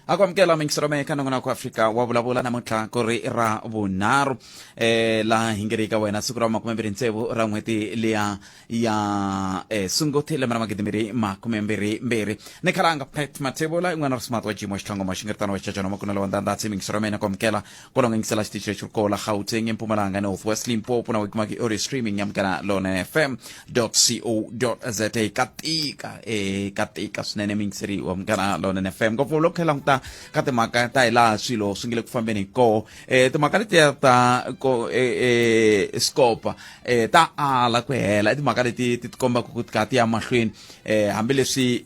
akwamkela mingisirome kanongona ku Afrika wa Vulavula namuntlha ku ri ra vunharhu la hingerika wena siku ra 27 ra n'hweti liya ya Sunguti lembe ra 2022 ni khalanga Pat Mathebula in'wana ra smart wa jimo xitlhangoma xingiritano wa xicacana makunela wa ndandatsi mingisirome na kwamkela kolongengisela Statistician General la Gauteng eMpumalanga North West Limpopo na wikimaki ori streaming yamkana lona fm.co.za katika swinene mingiseri wa mkana lona FM ngopfu khela ka timhaka ta hila swilo swi ngile ku fambeni ko timhaka leti ta ko scope ta ala ku hela timhaka leti ti komba ku ti ya mahlweni hambileswi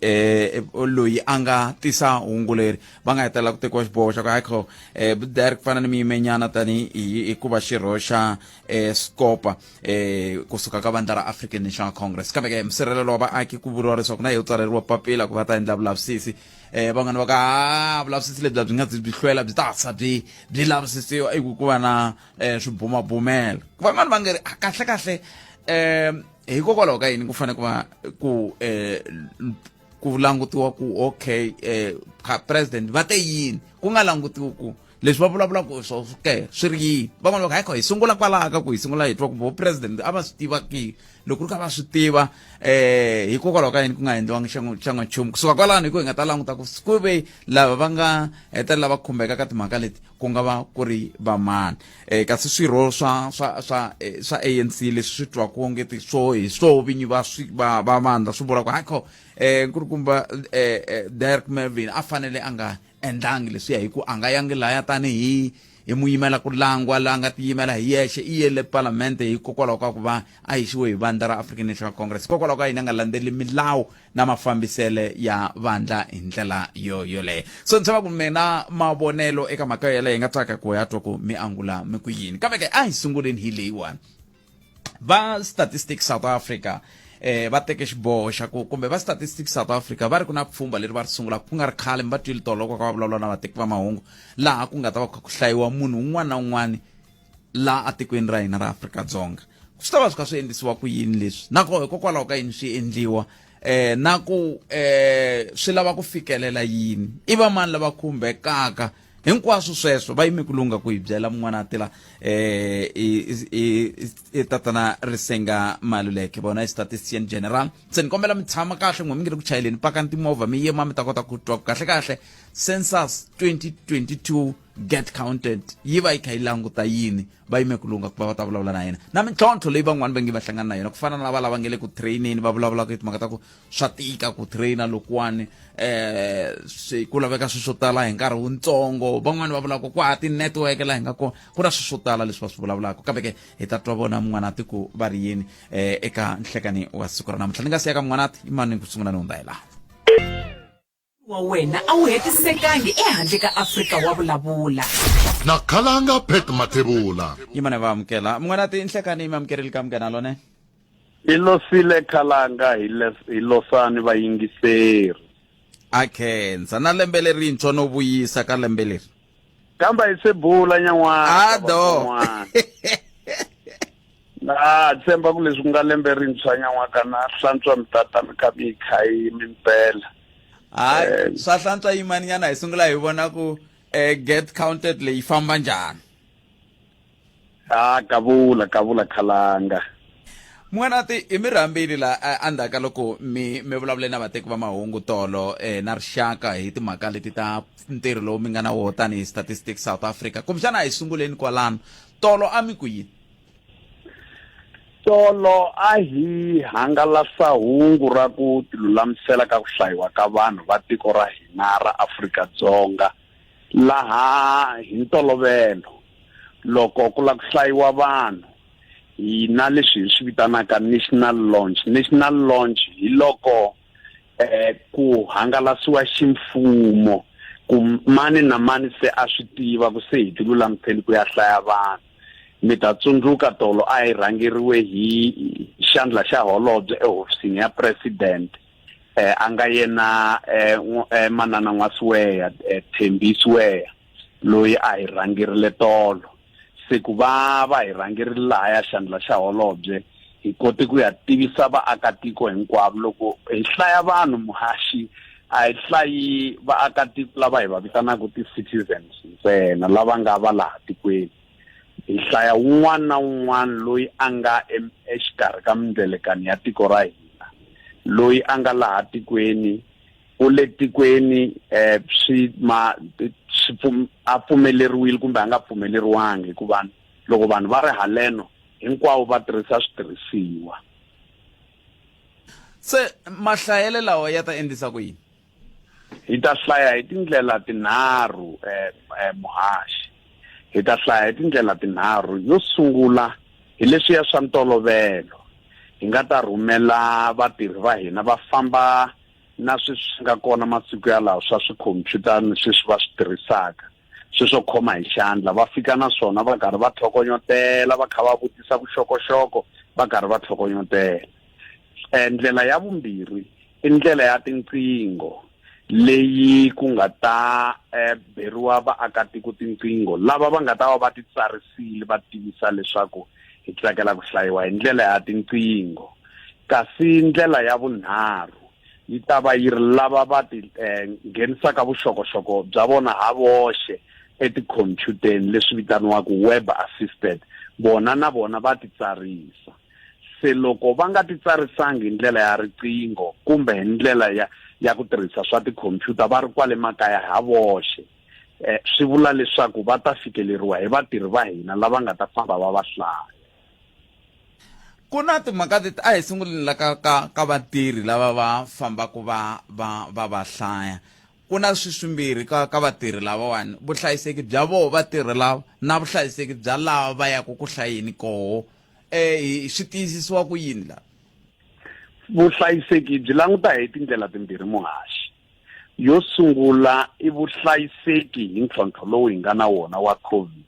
loyi anga tisa hunguleri va nga hetela ku tekiwa xiboho xa ku hayi direct fana ni mimenyana tani hikuva xirho xa scope kusuka ka vandla ra African National Congress kambe ke msirhelelo wa vaaki ku vuriwa leswaku na hi tsareriwa papila ku va ta endla vulavisisi van'wana va ka vulavisisi lebyi byi nga byi hlwela byi ta byi lavisisiwa ku va na swibumabumelo van'wana va nga ri kahle hikokwalaho ka yini ku fanele ku va ku langutiwa ku okay president va te yini ku nga langutiwa ku leswi va vulavulaka swo swi ri yini van'wana va ka hi sungula kwalaha ka ku hi sungula hi twa ku president a va swi tiva ki loko ri ka va swi tiva hikokwalaho ka yini ku nga endliwanga xan'wa nchumu kusuka kwalano hi ku hi nga ta languta ku ve lava va nga hetelela va khumbeka ka timhaka leti ku nga va ku ri vamani kasi swirho swa ANC leswi swi twaku ngeti swo vinyi va vandla swi vula ku hayi nkulukumba Derek Melvin a fanele a nga endlangi leswi hi ku anga yangi laya tanihi muyimela ku langwa la nga tiyimela hi yexe i yele parliament hikokwalaho ka ku va a yixiwe hi vandla ra African National Congress hikokwalaho ka yini nga landzeleli milawu na mafambisele ya vandla hi ndlela yoleyo so ndzi va ku mina mavonelo eka mhaka yeleyo hi nga tsaka ku ya twa ku mi angula mi ku yini kambe ke a hi sunguleni hi leyiwani va Statistics South Africa va teke xiboho xa ku kumbe va Statistics South Africa va ri ku na pfhumba leri va ri sungula ku nga ri khale va twile tolo loko va vulavula na vateki va mahungu laha ku nga ta va ku hlayiwa munhu un'wana na un'wana laha atikweni ra hina ra Afrika-Dzonga swi ta va swi kha swi endlisiwa ku yini leswi hikokwalaho ka yini swi endliwa na ku swi lava ku fikelela yini i va mani lava khumbekaka hinkwaswo sweswo va yime ku lunga ku hi byela mun'wana atila tatana Risenga Maluleke bona Statistician General se ni kombela mi tshama kahle n'we mi ngi ri ku chayeleni paka timovha mi yima mi ta kota ku twa kahle census 2022 get counted yi va yi kha yi languta yini va yime ku lunga ku va ta vulavula na yena na mintlhontlho leyi van'wana va nge va hlangana na yona ku fana na lava nge le ku traineni va vulavulaka hi timhaka ta ku swa tika ku traina lokuwani ku laveka swilo swo tala hi nkarhi wutsongo van'wana va vulaka ku ti-network la hi nga ku na swilo swo tala leswi va swi vulavulaka kambe ke hi ta twa vona mun'wanati ku va ri yini eka nhlekani wa siku ra namuntlha ni nga siyaka mun'wanati i mani ku sungula ni hundza hi laha wa wena a wu hetisekangi ehandle ka Afrika wa Vulavula na khalanga Pat Mathebula yimane va amukela mun'wanati nhlekani mi amukerile ka mugana lone ilosile khalanga hilosani vayingiseri akhensa na lembe lerintshwa no vuyisa ka lembe leri kamba hi se bula nyan'wana ado na tsemba ku leswi ku nga lembe rintshwa nyan'waka na hlantswa mitata mi kha mi khayi mimpela hayi swa hlantswa yimani nyana hi sungula hi vona ku get counted leyi famba njhani kavula khalanga mun'wanati i mi rhambile la andhaka loko mi vulavule na vateki va mahungu tolo na rixaka hi timhaka leti ta ntirho lowu mi nga na wo tanihi Statistics South Africa kumbexana hi sunguleni kwalano tolo a mi ku yini tolo a hi hangalasa hungu ra ku tilulamisela ka ku hlayiwa ka vanhu va tiko ra hina ra Afrika-Dzonga laha hi ntolovelo loko ku la ku hlayiwa vanhu hina leswi swi vitanaka national launch hi loko ku hangalasiwa ximfumo ku mani na mani se a swi tiva ku se hi tilulamiseli ku ya hlaya vanhu mi ta tsundzuka tolo a hi rhangeriwe hi xandla xa holobye ehofisini ya president a nga yena manana n'wasiweya Thembisiweya loyi a hi rhangerile tolo se ku va hi rhangerile laha ya xandla xa holobye hi kote ku ya tivisa vaakatiko hinkwavo loko hi hlaya vanhu muhashi a hi hlayi vaakatiko lava hi va vitanaka ti-citizens ntsena lava nga va laha tikweni hi hlaya wun'wana na wun'wana loyi a nga exikarhi ka mindzelekano ya tiko ra hina loyi a nga laha tikweni u le tikweni a pfumeleriwile kumbe a nga pfumeleriwangi hikuva loko vanhu va ri haleno hinkwavo va tirhisa switirhisiwa. Se mahlayele lawa ya ta endlisa ku yini? Hi ta hlaya hi tindlela tinharhu muhaxi. Hi ta hlaya hi tindlela tinharhu. Yo sungula hi leswiya swa ntolovelo. Hi nga ta rhumela vatirhi va hina va famba na sweswi nga kona masiku yalawo swa swikhompyuta sweswi va swi tirhisaka sweswo khoma hi xandla va fika na swona va karhi va tlhokonyotela va kha va vutisa vuxokoxoko va karhi va tlhokonyotela. Ndlela ya vumbirhi i ndlela ya tinqingho leyi ku nga ta beriwa vaakatiko tinqingho lava va nga ta va ti tsarisile va tivisa leswaku hi tsakela ku hlayiwa hi ndlela ya tinqingho. Kasi ndlela ya vunharhu yi ta va yi ri lava va ti nghenisaka vuxokoxoko bya vona ha voxe etikhompyuteni leswi vitaniwaka web assisted bona na vona va ti tsarisa. Se loko va nga ti tsarisangi hi ndlela ya riqingho kumbe hi ndlela ya ku tirhisa swa tikhompyuta va ri kwale makaya ha voxe swi vula leswaku va ta fikeleriwa hi vatirhi va hina lava nga ta famba va va hlaya. Ku na timhaka leti a hi sunguleni ka vatirhi lava va fambaka va hlaya. Ku na swimbirhi ka vatirhi lavawani vuhlayiseki bya vona vatirhi lava na vuhlayiseki bya lava va yaka ku hlayeni koho swi tiyisisiwa ku yini la? Vuhlayiseki byi languta hi tindlela timbirhi muhaxi. Yo sungula i vuhlayiseki hi ntlhontlho lowu hi nga na wona wa COVID.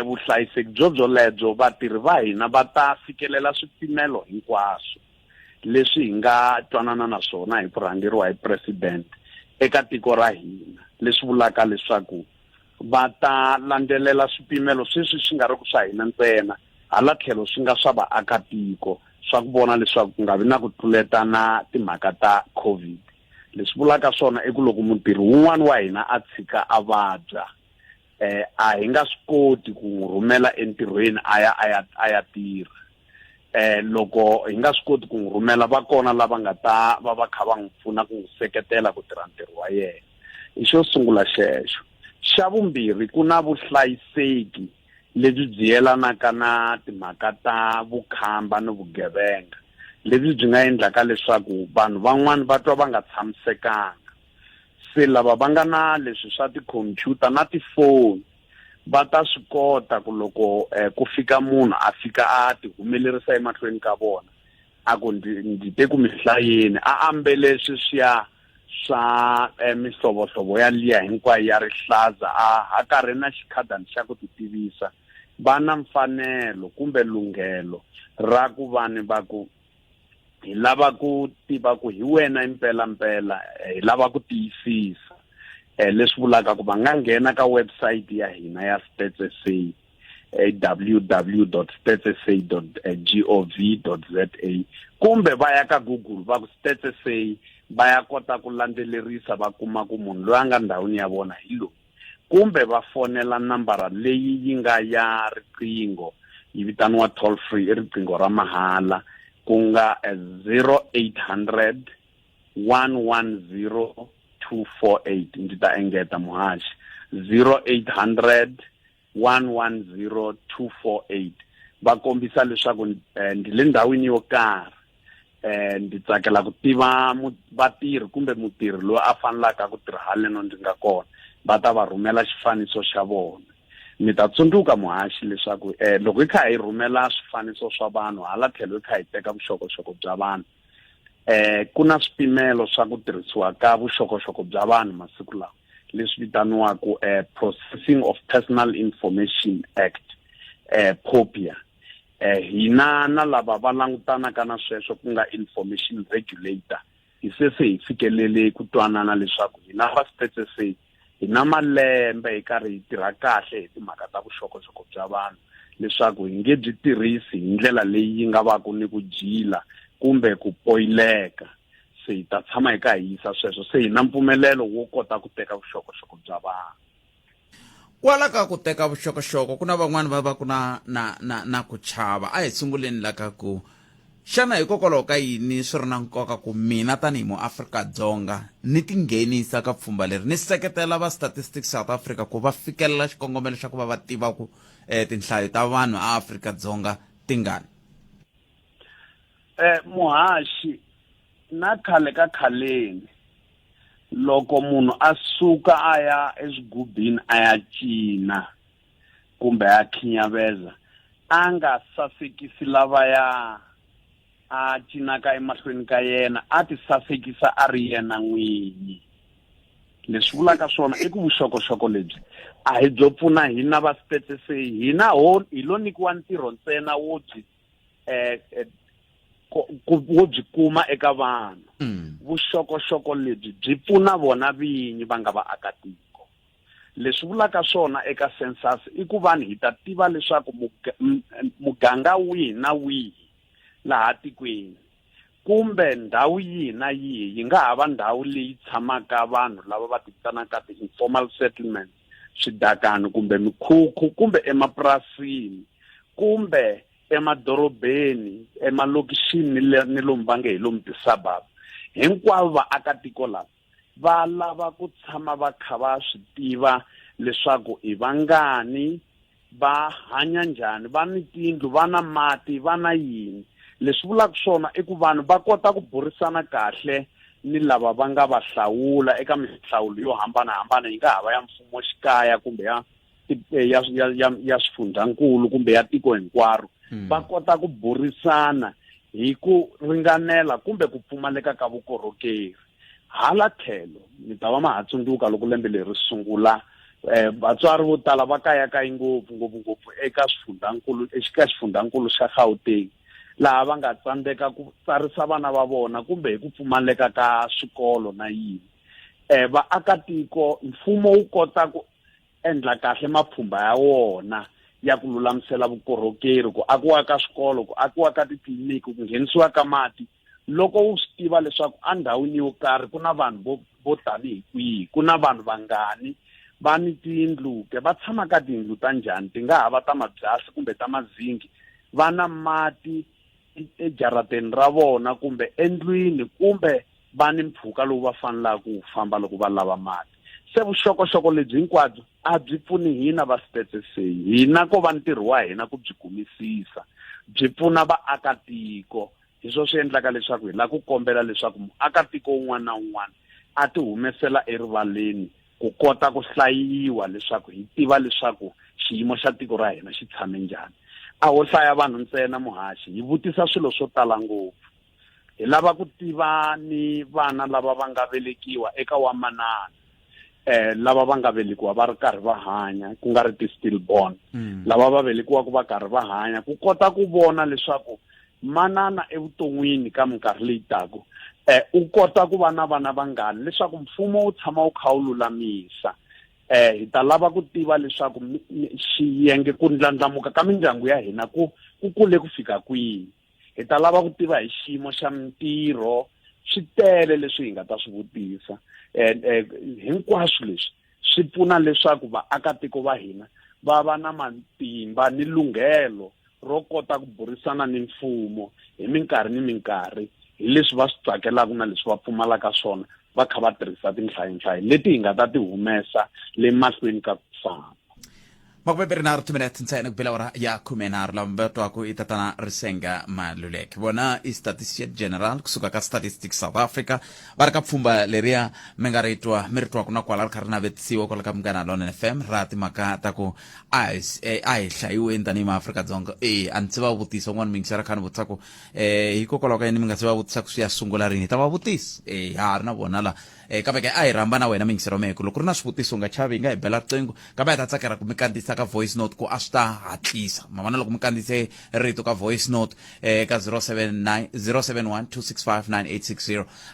Vuhlayiseki byolebyo vatirhi va hina va ta fikelela swipimelo hinkwaswo leswi hi nga twanana na swona hi ku rhangeriwa hi president eka tiko ra hina leswi vulaka leswaku va ta landzelela swipimelo sweswi swi nga ri ku swa hina ntsena hala tlhelo swi nga swa vaakatiko swa ku vona leswaku ku nga vi na ku tluletana timhaka ta COVID. Leswi vulaka swona i ku loko mutirhi wun'wana wa hina a tshika a vabya a hi nga swi koti ku n'wi rhumela entirhweni a ya tirha. Loko hi nga swi koti ku n'wi rhumela va kona lava nga ta va kha va n'wi pfuna ku n'wi seketela ku tirha ntirho wa yena. I xo sungula xexo. Xa vumbirhi ku na vuhlayiseki lebyi byi yelanaka na timhaka ta vukhamba ni vugevenga lebyi byi nga endlaka leswaku vanhu van'wani va twa va nga tshamisekanga. Se lava va nga na leswi swa tikhompyuta na tifoni va ta swi kota ku loko ku fika munhu a fika a ti humelerisa emahlweni ka vona a ku ndzi te ku mi hlayeni a ambele sweswiya swa mihlovohlovo ya liya hinkwayo ya rihlaza a karhi na xikhadani xa ku ti tivisa. Va na mfanelo kumbe lunghelo ra ku vani va ku hi lava ku tiva ku hi wena impela hi lava ku tiyisisa leswi vulaka ku va nga nghena ka website ya hina ya StatsSA www.statssa.gov.za kumbe va ya ka Google va ku StatsSA va ya kota ku landzelerisa va kuma ku munhu loyi a nga ndhawini ya vona hi loyi kumbe va fonela nambara leyi yi nga ya riqingho yi vitaniwa toll free i riqingho ra mahala ku nga 0800 110 248. Ndzi ta engeta muhaxi 0800 110 248. Va kombisa leswaku ndi le ndhawini yo karhi ndi tsakela ku tiva vatirhi kumbe mutirhi loyi a fanelaka ku tirha haleno ndzi nga kona va ta va rhumela xifaniso xa vona. Mi ta tsundzuka muhaxi leswaku loko hi kha hi rhumela swifaniso swa vanhu hala tlhelo hi kha hi teka vuxokoxoko bya vanhu ku na swipimelo swa ku tirhisiwa ka vuxokoxoko bya vanhu masiku lawa leswi vitaniwaku Processing of Personal Information Act POPIA. Hina na lava va langutanaka na sweswo ku nga information regulator hi sese hi fikelele ku twanana leswaku hina va StatsSA hi na malembe hi karhi hi tirha kahle hi timhaka ta vuxokoxoko bya vanhu leswaku hi nge byi tirhisi hi ndlela leyi yi nga va ku ni ku jila kumbe ku poyileka. se hi ta tshama hi ka hi yisa sweswo se hi na mpfumelelo wo kota ku teka vuxokoxoko bya vanhu. kwala ka ku teka vuxokoxoko ku na van'wani va ku na ku chava. A hi sunguleni la ka ku xana hikokwalaho ka yini swi ri na nkoka ku mina tanihi muAfrika-Dzonga ni tinghenisa ka pfhumba leri ni seketela va Statistics South Africa ku va fikelela xikongomelo xa ku va tiva ku tinhlayo ta vanhu Afrika-Dzonga tingani? Muhaxi na khale ka khaleni loko munhu a suka a ya exigubini a ya cina kumbe a khinyaveza a nga sasekisi lavaya a cinaka emahlweni ka yena a ti sasekisa a ri yena n'winyi. Leswi vulaka swona i ku vuxokoxoko lebyi a hi byo pfuna hina va StatsSA, hina hi lo nyikiwa ntirho ntsena wo byi kuma eka vanhu. Vuxokoxoko lebyi byi pfuna vona vinyi va nga vaakatiko. Leswi vulaka swona eka census i ku vanhu hi ta tiva leswaku muganga wihi na wihi laha tikweni kumbe ndhawu yihi na yihi yi nga ha va ndhawu leyi tshamaka vanhu lava va tivitanaka ti-informal settlements, swidakani kumbe mikhukhu kumbe emapurasini kumbe emadorobeni emalokixini ni lomu va nge hi lomu ti-suburb. Hinkwavo vaakatiko lava va lava ku tshama va kha va swi tiva leswaku i vangani, va hanya njhani, va ni tindlu, va na mati, va na yini. Leswi vulaka swona i ku vanhu va kota ku burisana kahle ni lava va nga va hlawula eka mihlawulo yo hambanahambana yi nga ha va ya mfumo xikaya kumbe ya swifundzankulu kumbe ya tiko hinkwaro. Va kota ku burisana hi ku ringanela kumbe ku pfumaleka ka vukorhokeri. Hala tlhelo ni ta va ma ha tsundzuka loko lembe leri sungula vatswari vo tala va kayakayi ngopfu eka xifundzankulu xa Gauteng laha va nga tsandzeka ku tsarisa vana va vona kumbe hi ku pfumaleka ka swikolo na yini. Vaakatiko mfumo wu kota ku endla kahle mapfhumba ya wona ya ku lulamisela vukorhokeri, ku akiwa ka swikolo, ku akiwa ka titliliniki, ku nghenisiwa ka mati. Loko wu swi tiva leswaku a ndhawini yo karhi ku na vanhu vo tanihi kwihi, ku na vanhu vangani, va ni tiyindlu ke va tshama ka tiyindlu ta njhani, ti nga ha va ta mabyasi kumbe ta mazingi, va na mati ejarateni ra vona kumbe endlwini kumbe va ni mpfhuka lowu va fanelaka ku famba loko va lava mati. Se vuxokoxoko lebyi hinkwabyo a byi pfuni hina va StatsSA, hina ko va ntirho wa hina ku byi kumisisa, byi pfuna vaakatiko. Hi swona swi endlaka leswaku hi lava ku kombela leswaku muakatiko wun'wana na wun'wana a ti humesela erivaleni ku kota ku hlayiwa leswaku hi tiva leswaku xiyimo xa tiko ra hina xi tshame njhani. A ho hlaya vanhu ntsena muhaxi, hi vutisa swilo swo tala ngopfu. Hi lava ku tiva ni vana lava va nga velekiwa eka wamanana, lava va nga velekiwa va ri karhi va hanya ku nga ri ti-stillborn, lava va velekiwaka va karhi va hanya, ku kota ku vona leswaku manana evuton'wini ka minkarhi leyi taka u kota ku va na vana vangani, leswaku mfumo wu tshama wu kha wu lulamisa. Hi ta lava ku tiva leswaku xiyenge ku ndlandlamuka ka mindyangu ya hina ku kule ku fika kwihi. Hi ta lava ku tiva hi xiyimo xa mintirho, swi tele leswi hi nga ta swi vutisa. Hinkwaswo leswi swi pfuna leswaku vaakatiko va hina va va na matimba ni lunghelo ro kota ku burisana ni mfumo hi minkarhi ni minkarhi hi leswi va swi tsakelaka na leswi va pfumalaka swona, va kha va tirhisa tinhlayihlayi leti hi nga ta ti humesa le mahlweni ka ku famba. Makube rinharhu timinete ntsena ku bela ora ya 13 lava mi twaku i tatana Risenga Maluleke. Vona i Statistician General kusuka ka Statistics South Africa va ri ka pfhumba leriya mi nga ri twaku na kwala ri kha ri navetisiwa kwala ka Munghana Lonene FM ra timhaka ta ku a hi hlayiweni tanihi maAfrika-Dzonga. A ndzi va vutisa un'wana mi ngisera kha ni vutisa ku hikokwalaho ka yini mi nga se va vutisa ku swi ya sungula rini, hi ta va vutisa ha ri na vona la kambe ke a hi rhamba na wena mingisero meko loko ri na swivutiso nga chavi hi nga hi bela riqingho kambe hi ta tsakela ku mi kandziyisa ka voice note ku a swi ta hatlisa. Ma vona loko mi kandziyise rito ka voice note ka 071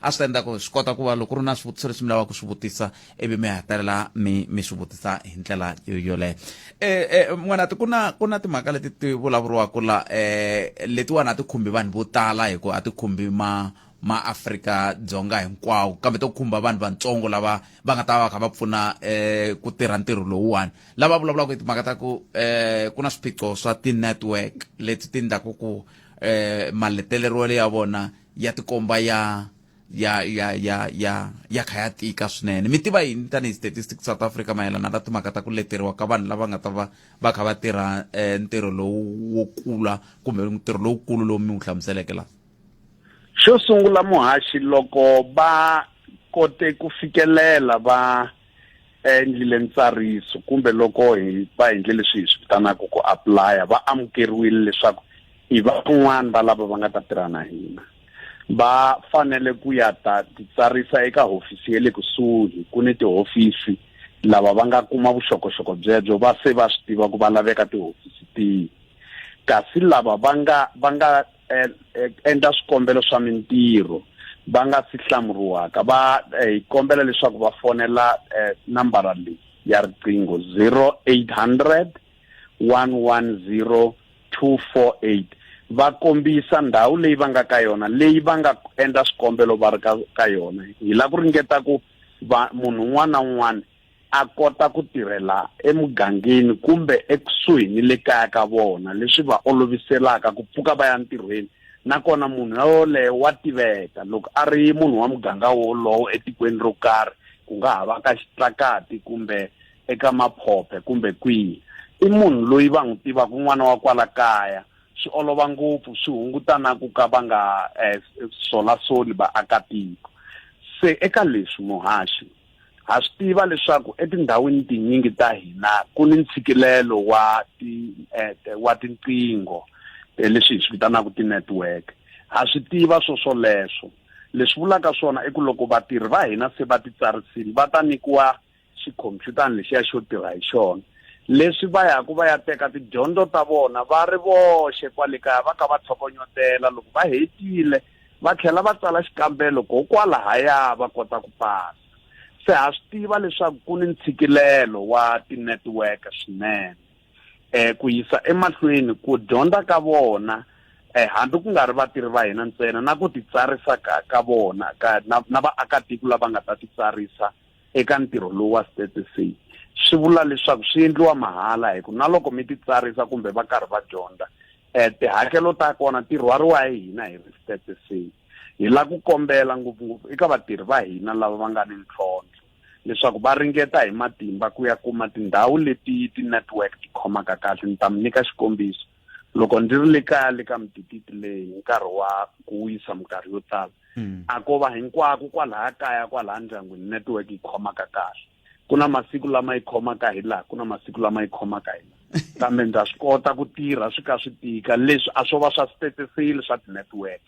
a swi ta endla ku swi kota ku va loko ri na swivutiso leswi mi lavaka ku swi vutisa ivi mi hetelela mi swi vutisa hi ndlela yoleyo. N'wanati ku na timhaka leti ti vulavuriwaka la letiwani a ti khumbi vanhu vo tala hi ku a ti khumbi maAfrika-Dzonga hinkwawo kambe to khumba vanhu vantsongo lava va nga ta va kha va pfuna ku tirha ntirho lowuwani lava vulavulaka hi timhaka ta ku ku na swiphiqo swa ti-network leti ti endlaku ku maletelero ya vona ya tikomba ya kha ya tika swinene mi tiva yini tanihi Statistics South Africa mayelana na timhaka ta ku leteriwa ka vanhu lava nga ta va kha va tirha ntirho lowu wo kula kumbe ntirho lowukulu lowu mi wu hlamuseleke la xo sungula muhaxi loko va kote ku fikelela va endlile ntsariso kumbe loko va endle leswi hi swi vitanaka ku apply va amukeriwile leswaku i van'wana va lava va nga ta tirha na hina va fanele ku ya titsarisa eka hofisi ya le kusuhi ku ni tihofisi lava va nga kuma vuxokoxoko byebyo va se va swi tiva ku va laveka tihofisi tihi kasi lava va nga endla swikombelo swa mintirho va nga si hlamuriwaka va hi kombela leswaku va fonela nambara leyi ya riqingho 0800 110 248 va kombisa ndhawu leyi va nga ka yona leyi va nga endla swikombelo va ri ka yona hi la ku ringeta ku munhu un'wana na un'wana a kota ku tirhela emugangeni kumbe ekusuhi ni le kaya ka vona leswi va oloviselaka ku pfuka va ya ntirhweni nakona munhu yoleyo wa tiveka loko a ri munhu wa muganga wolowo etikweni ro karhi ku nga ha va ka Xitlakati kumbe eka Maphophe kumbe kwihi i munhu loyi va n'wi tivaka n'wana wa kwala kaya swi olova ngopfu swi hunguta na ku ka va nga solasoli vaakatiko se eka leswi muhaxi ha swi tiva leswaku etindhawini tinyingi ta hina ku ni ntshikelelo wa tinqingho leswi hi swi vitanaka ti-network ha swi tiva swoleswo leswi vulaka swona i ku loko vatirhi va hina se va titsarisile va ta nyikiwa xikhompyutani lexiya xo tirha hi xona leswi va yaku va ya teka tidyondzo ta vona va ri voxe kwale kaya va kha va tlhokonyotela loko va hetile va tlhela va tsala xikambelo kokwalahaya va kota ku pasa se ha swi tiva leswaku ku ni ntshikelelo wa ti-network swinene ku yisa emahlweni ku dyondza ka vona hambi ku nga ri vatirhi va hina ntsena na ku titsarisa ka vona na vaakatiko lava nga ta titsarisa eka ntirho lowu wa StatsSA swi vula leswaku swi endliwa mahala hi ku na loko mi titsarisa kumbe va karhi va dyondza tihakelo ta kona ti rhwariwa hi hina hi StatsSA hi la ku kombela ngopfungopfu eka vatirhi va hina lava va nga ni ntlhontlho leswaku va ringeta hi matimba ku ya kuma tindhawu leti ti-network ti khomaka kahle ni ta mi nyika xikombiso loko ndzi ri le kaya le ka mitititi leyi hi nkarhi wa ku wisa minkarhi yo tala a ko va hinkwako kwalaha kaya kwalaha ndyangwini network yi khomaka kahle ku na masiku lama yi khomaka hi laha ku na masiku lama yi khomaka hi laha kambe ndza swi kota ku tirha swi ka swi tika leswi a swo va swa StatsSA swa ti-network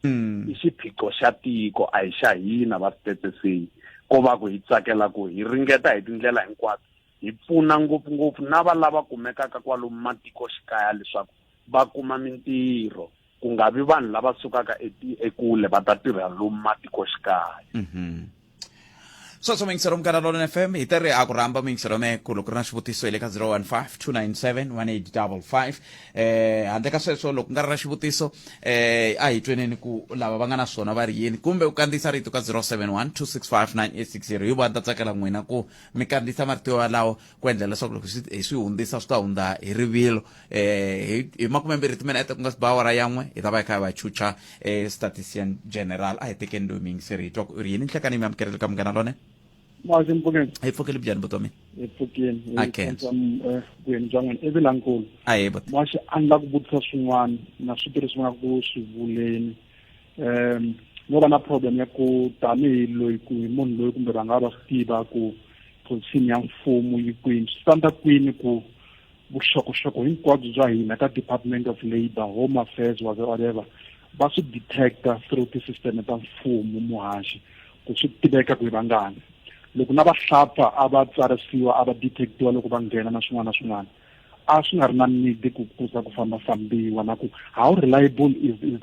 i xiphiqo xa tiko a hi xa hina va StatsSA ko va ku hi tsakela ku hi ringeta hi tindlela hinkwato hi pfuna ngopfungopfu na va lava kumekaka kwalomu matikoxikaya leswaku va kuma mintirho ku nga vi vanhu lava sukaka ekule va ta tirha lomu matikoxikaya so mingisero mkanalona FM hi teri a ku rhamba mingisero meko loko ri na xivutiso hi le ka 015 297 1855 handle ka sweswo loko nga ri na xivutiso a hi tweneni ku lava va nga na swona va ri yini kumbe u kandziyisa rito ka 071 265 9860 hi vona ta tsakela n'wina ku mi kandziyisa marito yalawo ku endlela leswaku loko hi swi hundzisa swi ta hundza hi rivilo hi 20 timinete ku nga si ba awara yan'we hi ta va hi kha hi va chucha Statistician General a hi tekeni loyi mingiseri hi twa ku ri yini nhlekani mi amukelele ka munghana Mazi mpokeni. Hi fokele bjani botomi. Hi fokeni. Okay. Kweni jangani evilankulu. Aye but. Mashi anda ku vutisa swin'wana na switirhisiwa nga ku swivuleni. No va na problem ya ku tanihi loyi ku hi munhu loyi kumbe va nga va swi tiva ku position ya mfumo yi kwini standa kwini ku vuxokoxoko hinkwabyo bya hina ka Department of Labour, Home Affairs whatever va swi detecta through ti-system ta mfumo muhaxi ku swi tiveka ku hi vangani loko na vahlapfa a va tsarisiwa a va detectiwa loko va nghena na swin'wana na swin'wana a swi nga ri na need ku kuza ku fambafambiwa na ku how reliable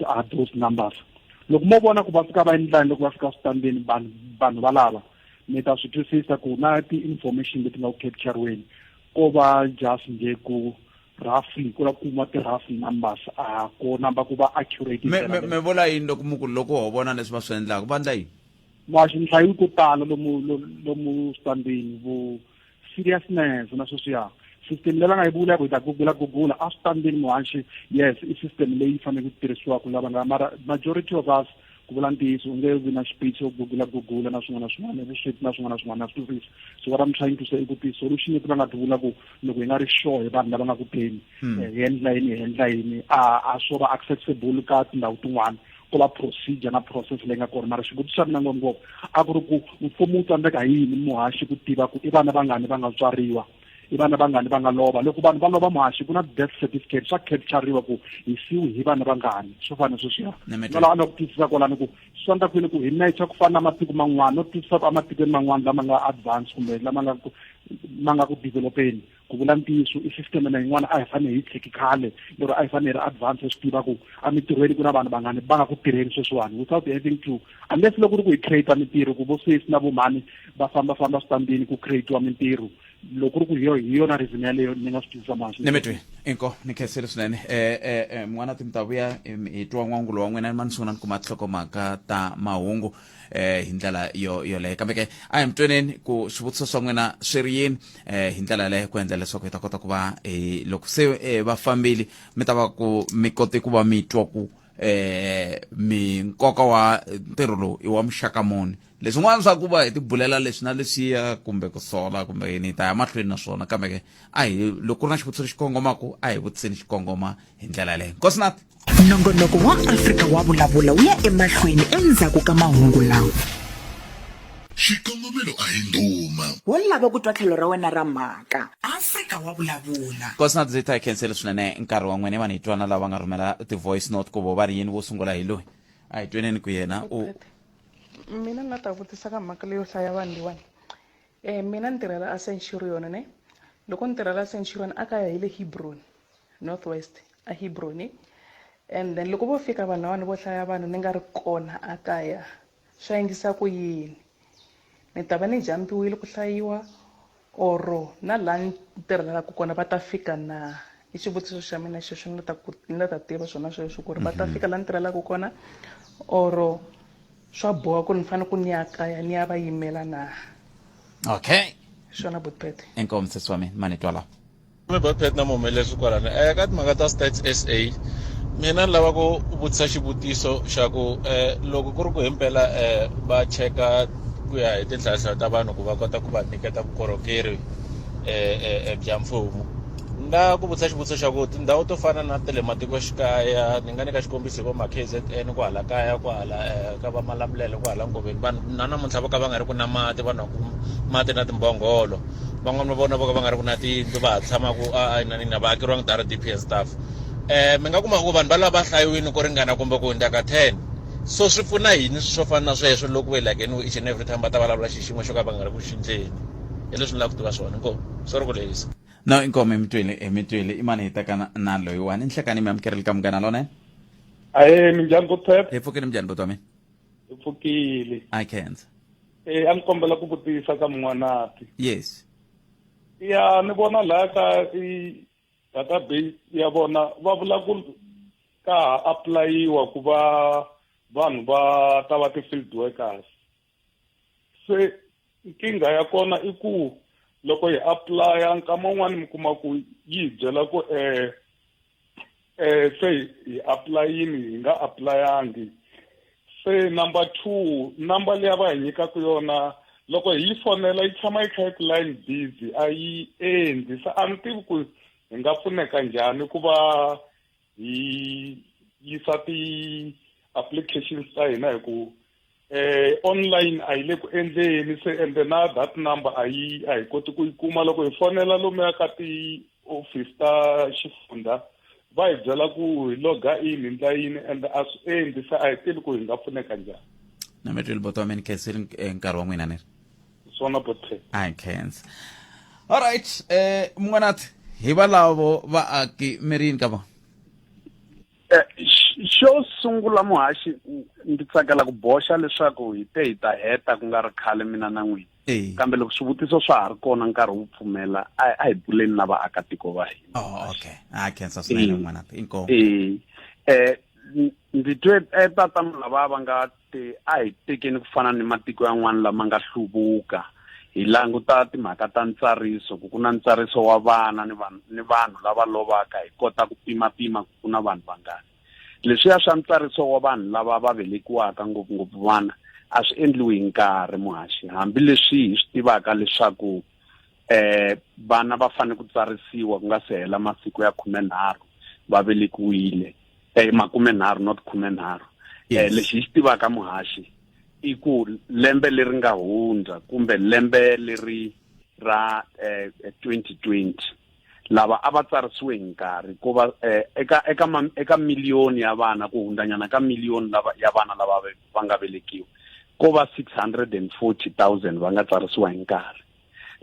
are those numbers loko mo vona ku va fika va endlani loko va fika switandini vanhu valava mi ta swi twisisa ku na ti-information leti nga ku capture-weni ko va just nge ku roughly ku la kuma ti-rough numbers a ko number ku va accurate me vula yini loko mukulu loko ho vona leswi va swi endlaka va endla yini mwaxi nhlayo ko tala lomu standini vu seriousness na sweswiya system leyi va nga yi vula ku hi ta gugula a standini muhaxi yes i system leyi fanele ku tirhisiwa ku lava nga mara majority of us ku vula ntiyiso u nge vi na xiphiqo yo gugula na swin'wana na swin'wana vusweti na swin'wana na swin'wana na swivisi so what I'm trying to say i ku ti-solution leti va nga ti vula ku loko hi nga ri sure hi vanhu lava nga ku teni hi endla yini a swo va accessible ka tindhawu tin'wana ku va procedure na process leyi nga kona mara xivutiso xa mina ngopfu a ku ri ku mfumo wu tsandzeka yini muhaxi ku tiva ku i vana vangani va nga tswariwa i vana vangani va nga lova loko vanhu va lova muhaxi ku na death certificate swa capture-riwa ku hi siwe hi vana vangani swo fana sweswiya nala ana ku twisisa kwalani ku swi endla kwini ku hi nature ku fana na matiko man'wana no twisisa ematikweni man'wana lama nga advance kumbe lama nga ku developeni ku vula ntiyiso i system na yin'wana a hi fanele hi tshiki khale lero a hi fanele hi ri advance hi swi tiva ku emitirhweni ku na vanhu vangani va nga ku tirheni sweswiwani without having to unless loko ri ku hi create mintirho ku vo sesi na vo mani va fambafamba switandini ku create-iwa mintirho loko ri ku hi yona reason yaleyo ni nga swi twisisa masi Nemetwe inko ni khesele swinene mwana timtavuya hi twa n'wangulo wa n'wina ni manisunguna ni kuma tihloko ta mahungu hi ndlela yoleyo kambe ke a hi mi tweneni ku swivutiso swa n'wina swi ri yini hi ndlela yaleyo ku endla leswaku hi ta kota ku va loko se va fambile mi ta va ku mi kote ku va mi twa ku mi nkoka wa ntirho lowu i wa muxaka muni leswin'wana swa ku va hi tibulela leswi na leswiya kumbe ku sola kumbe yini ta ya mahlweni na swona kambe ke a hi loko ku ri na xivutiso lexi kongomaku a hi vutiseni xi kongoma hi ndlela yaleyo nkosinathi nongonoko wa Afrika wa vulavula wu ya emahlweni endzhaku ka mahungu lawa xikongomelo a hi nduma wo lava ku twa tlhelo ra wena ra mhaka Afrika wa vulavula nkosinathi ndzi ta hi khensele swinene nkarhi wa n'wina vanhu hi twana lava nga rhumela ti-voice note ku vo va ri yini vo sungula hi loyi a hi tweneni ku yena mina ni ta vutisa ka mhaka leyo hlaya vanhu leyiwani mina ni tirhela a Centurion ne loko ni tirhela Centurion a kaya hi le Hebron Northwest a Hebron and then loko vo fika vanhu lavani vo hlaya vanhu ni nga ri kona a kaya swa endlisa ku yini ni ta va ni jambiwile ku hlayiwa oro na laha ni tirhelaka kona va ta fika na i xivutiso xa mina xexo ni ta tiva swona sweswo ku ri va ta fika laha ni tirhelaka kona oro swa boha ku ri ni fanele ku ni ya kaya ni ya va yimela na okay swona butpet inkomo sesi wa mina mani twa lawa butpet na muhumeleli kwalani ka timhaka ta StatsSA mina ni lava ku vutisa xivutiso xa ku loko ku ri ku himpela va cheka ku ya hi tinhlayiso ta vanhu ku va kota ku va nyiketa vukorhokeri bya mfumo nga ku vutisa xivutiso xa ku tindhawu to fana na tele matikoxikaya ni nga nyika xikombiso vo ma-KZN ku hala kaya ku hala ka va Malamulele ku hala Ngoveni vanhu na namuntlha vo ka va nga ri ku na mati vanhu mati na timbhongolo van'wani va vona vo ka va nga ri ku na tiyindlu va ha tshamaku na va akeriwangi ti-RDP and stuff mi nga kuma ku vanhu va lava hlayiwini ku ringana kumbe ku hundza ka 10 so swi pfuna yini swo fana na sweswo loko ve like each and every time va ta vulavula xiximo xo ka va nga ri ku xindleni hi leswi ni lava ku tiva swona inkomo swi ri ku lehisa no inkomo emitwele i mani hi teka na loyiwani ni hlekani mi amukereli ka munghana lona ahe minjhani Butpet hi pfukile minjhani buti wa mina hi pfukile I can't a ni kombela ku vutisa ka mun'wanati yes ya ni vona laha ka i database ya vona va vula ku ka ha aplayiwa ku va vanhu va ta va ti-field workers se nkingha ya kona i ku loko hi aplaya nkama wun'wani mi kuma ku yi byela ku se hi aplayini hi nga aplayangi se number 2 number leyi va hi nyikaka yona loko hi yi fonela yi tshama yi kha yi ku line busy a yi endli se a ni tivi ku hi nga pfuneka njhani ku va hi yisa ti-applications ta hina hi ku online a yi le ku endleni se ende na that number a hi koti ku yi kuma loko hi fonela lomuya ka ti-office ta xifundza va hi byela ku hi loga in hi ndla yini ende a swi endli se a hi tivi ku hi nga pfuneka njhani na metwele buti wa mina khenseli nkarhi wa n'wina neri swona Butpet I can't alright mun'wanati hi valavo vaaki mi ri yini ka vona xo sungula muhaxi ndzi tsakela ku boxa leswaku hi ta heta ku nga ri khale mina na n'wina kambe loko swivutiso swa ha ri kona nkarhi wu pfumela a hi buleni na vaakatiko va hina. Okay, khensa swinene n'wanati, inkomu. Ndzi twe tata lava va nga a hi tekeni ku fana ni matiko yan'wana lama nga hluvuka hi languta timhaka ta ntsariso, ku na ntsariso wa vana ni vanhu lava lovaka, hi kota ku pimapima ku na vanhu vangani. Leswiya swa ntsariso wa vanhu lava va velekiwaka ngopfungopfu vana a swi endliwi hi nkarhi muhaxi, hambileswi hi swi tivaka leswaku vana va fanele ku tsarisiwa ku nga se hela masiku ya 13 va velekiwile, 30 not 13. Lexi hi xi tivaka muhaxi i ku lembe leri nga hundza kumbe lembe leri ra 2020 lava a va tsarisiwe hi nkarhi ku va eka miliyoni ya vana, ku hundanyana ka miliyoni ya vana lava va nga velekiwa, ko va 640,000 va nga tsarisiwa hi nkarhi.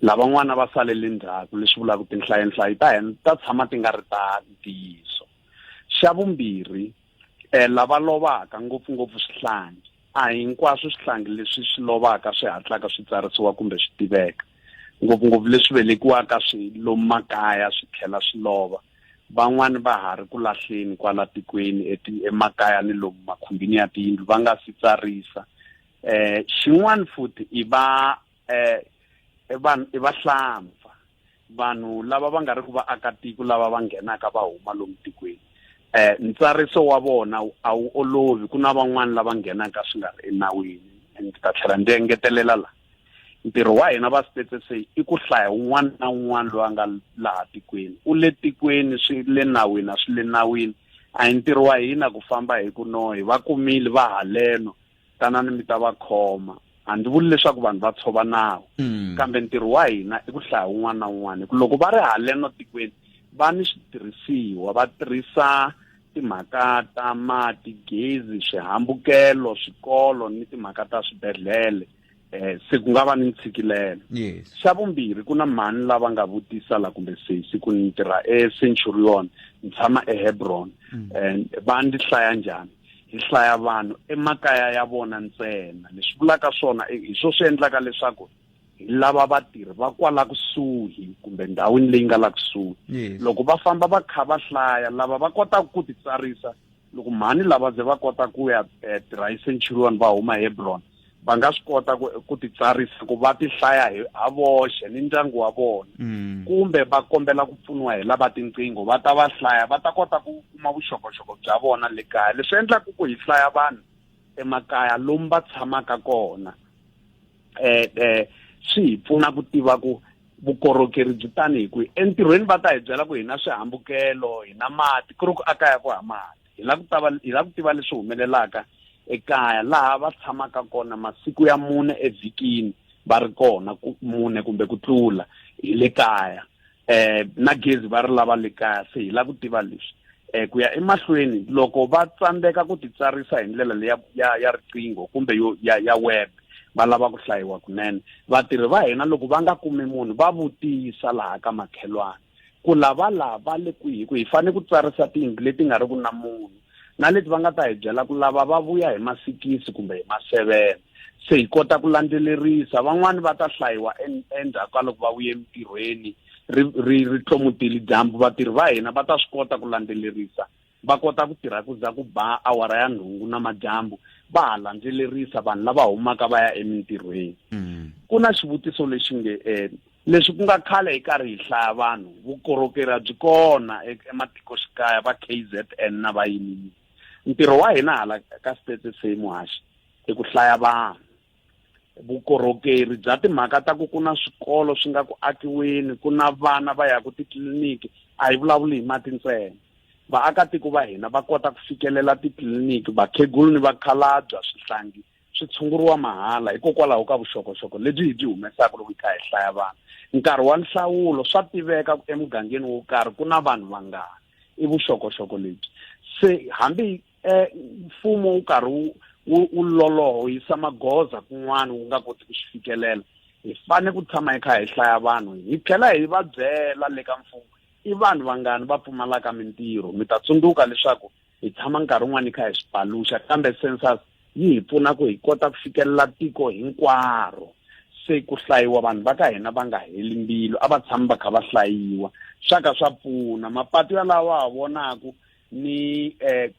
Lavan'wana va salele ndzhaku, leswi vulaka tinhlayo ta tshama ti nga ri ta ntiyiso. Xa vumbirhi, lava lovaka ngopfungopfu swihlangi, a hinkwaswo swihlangi leswi swi lovaka swi hatlaka swi tsarisiwa kumbe swi tiveka, ngopfungopfu leswi velekiwaka swi lomu makaya swi tlhela swi lova. Van'wani va ha ri ku lahleni kwala tikweni emakaya ni lomu makhumbini ya tiyindlu va nga si tsarisa. Xin'wana futhi i vahlampfa, vanhu lava va nga ri ku vaakatiko lava va nghenaka va huma lomu tikweni. Ntsariso wa vona a wu olovi, ku na van'wani lava nghenaka swi nga ri enawini. Ndzi ta tlhela ndzi engetelela la, ntirho wa hina va StatsSA i ku hlaya un'wana na un'wana loyi a nga laha tikweni, u le tikweni swi le nawini a swi le nawini. A hi ntirho wa hina ku famba hi ku nohi va kumile va haleno tanani mi ta va khoma. A ndzi vuli leswaku vanhu va tshova nawu, kambe ntirho wa hina i ku hlaya un'wana na un'wana. Loko va ri haleno tikweni va ni switirhisiwa, va tirhisa timhaka ta mati, gezi, swihambukelo, swikolo ni timhaka ta swibedhlele, se ku nga va ni ntshikelelo. Xa vumbirhi, ku na mani lava nga vutisa la kumbe siku ni tirha eCenturion, ni tshama eHebron. Va ndzi hlaya njhani? Hi hlaya vanhu emakaya ya vona ntsena. Leswi vulaka swona hi swo swi endlaka leswaku hi lava vatirhi va kwala kusuhi kumbe ndhawini leyi nga la kusuhi. Loko va famba va kha va hlaya, lava va kota ku titsarisa, loko mhani lava ze va kota ku ya tirha eCenturion va huma Hebron, va nga swi kota ku titsarisa ku va ti hlaya ha voxe ni ndyangu wa vona. Kumbe va kombela ku pfuniwa hi lava tinqingho, va ta va hlaya, va ta kota ku kuma vuxokoxoko bya vona le kaya. Leswi endlaka ku hi hlaya vanhu emakaya lomu va tshamaka kona, swi hi pfuna ku tiva ku vukorhokeri byi tani hi kwihi. Entirhweni va ta hi byela ku hi na swihambukelo, hi na mati, ku ri ku akaya ku ha mati. Hi la ku tiva leswi humelelaka ekaya laha va tshamaka kona masiku ya 4 evhikini va ri kona, 4 kumbe ku tlula hi le kaya. Na gezi va ri lava le kaya, se hi la ku tiva leswi. Ku ya emahlweni loko va tsandzeka ku titsarisa hi ndlela leyi ya riqingho kumbe ya web, va lava ku hlayiwa kunene. Vatirhi va hina loko va nga kumi munhu va vutisa laha ka makhelwana ku lava le kwihi, ku hi fanele ku tsarisa tiyindlu leti nga ri ku na munhu, na leti va nga ta hi byela ku lava va vuya hi ma6 kumbe hi ma7. Se hi kota ku landzelerisa. Van'wani va ta hlayiwa endzhaku ka loko va vuye emitirhweni ri tlomutile dyambu. Vatirhi va hina va ta swi kota ku landzelerisa, va kota ku tirha ku za ku ba awara ya 8 na madyambu, va ha landzelerisa vanhu lava humaka va ya emintirhweni. Ku na xivutiso lexi nge leswi ku nga khale hi karhi hi hlaya vanhu, vukorhokeri byi kona ematikoxikaya va KZN na vayingiseri. Ntirho wa hina hala ka StatsSA muhaxi i ku hlaya vanhu. Vukorhokeri bya timhaka ta ku na swikolo swi nga ku akiweni, ku na vana va ya ku titliliniki, a hi vulavuli hi mati ntsena. Vaakatiko va hina va kota ku fikelela titliliniki, vakhegulu ni vakhalabya, swihlangi swi tshunguriwa mahala hikokwalaho ka vuxokoxoko lebyi hi byi humesaka loko hi kha hi hlaya vanhu. Nkarhi wa nhlawulo swa tiveka emugangeni wo karhi ku na vanhu vangani, i vuxokoxoko lebyi. Se hambi mfumo wu karhi wu loloho yisa magoza kun'wana wu nga koti ku swi fikelela, hi fanele ku tshama hi kha hi hlaya vanhu, hi tlhela hi va byela le ka mfumo i vanhu vangani va pfumalaka mintirho. Mi ta tsundzuka leswaku hi tshama nkarhi wun'wana hi kha hi swi paluxa, kambe CENSUS yi hi pfuna ku hi kota ku fikelela tiko hinkwaro. se ku hlayiwa vanhu va ka hina va nga heli mbilu a va tshami va kha va hlayiwa swaka swa pfuna mapatu yalawa vonaku ni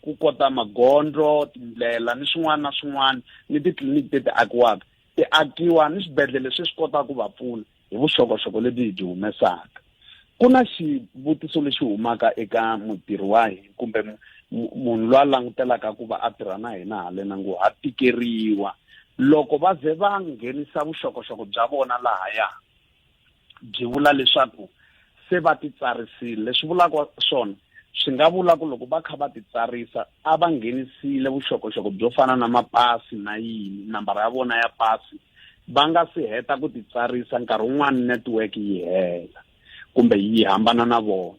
ku kota magondlo tindlela ni swin'wana na swin'wana ni titliliniki leti akiwaka ti akiwa ni swibedhlele leswi swi kotaka ku va pfuna hi vuxokoxoko lebyi hi byi humesaka ku na xivutiso lexi humaka eka mutirhi wa hina kumbe munhu loyi a langutelaka ku va a tirha na hina halena ngo ha tikeriwa loko va ze va nghenisa vuxokoxoko bya vona lahaya byi vula leswaku se va titsarisile leswi vulaka swona swi nga vula ku loko va kha va titsarisa a va nghenisile vuxokoxoko byo fana na mapasi na yini nambara ya vona ya pasi va nga si heta ku titsarisa nkarhi wun'wana network yi hela kumbe yi hambana na vona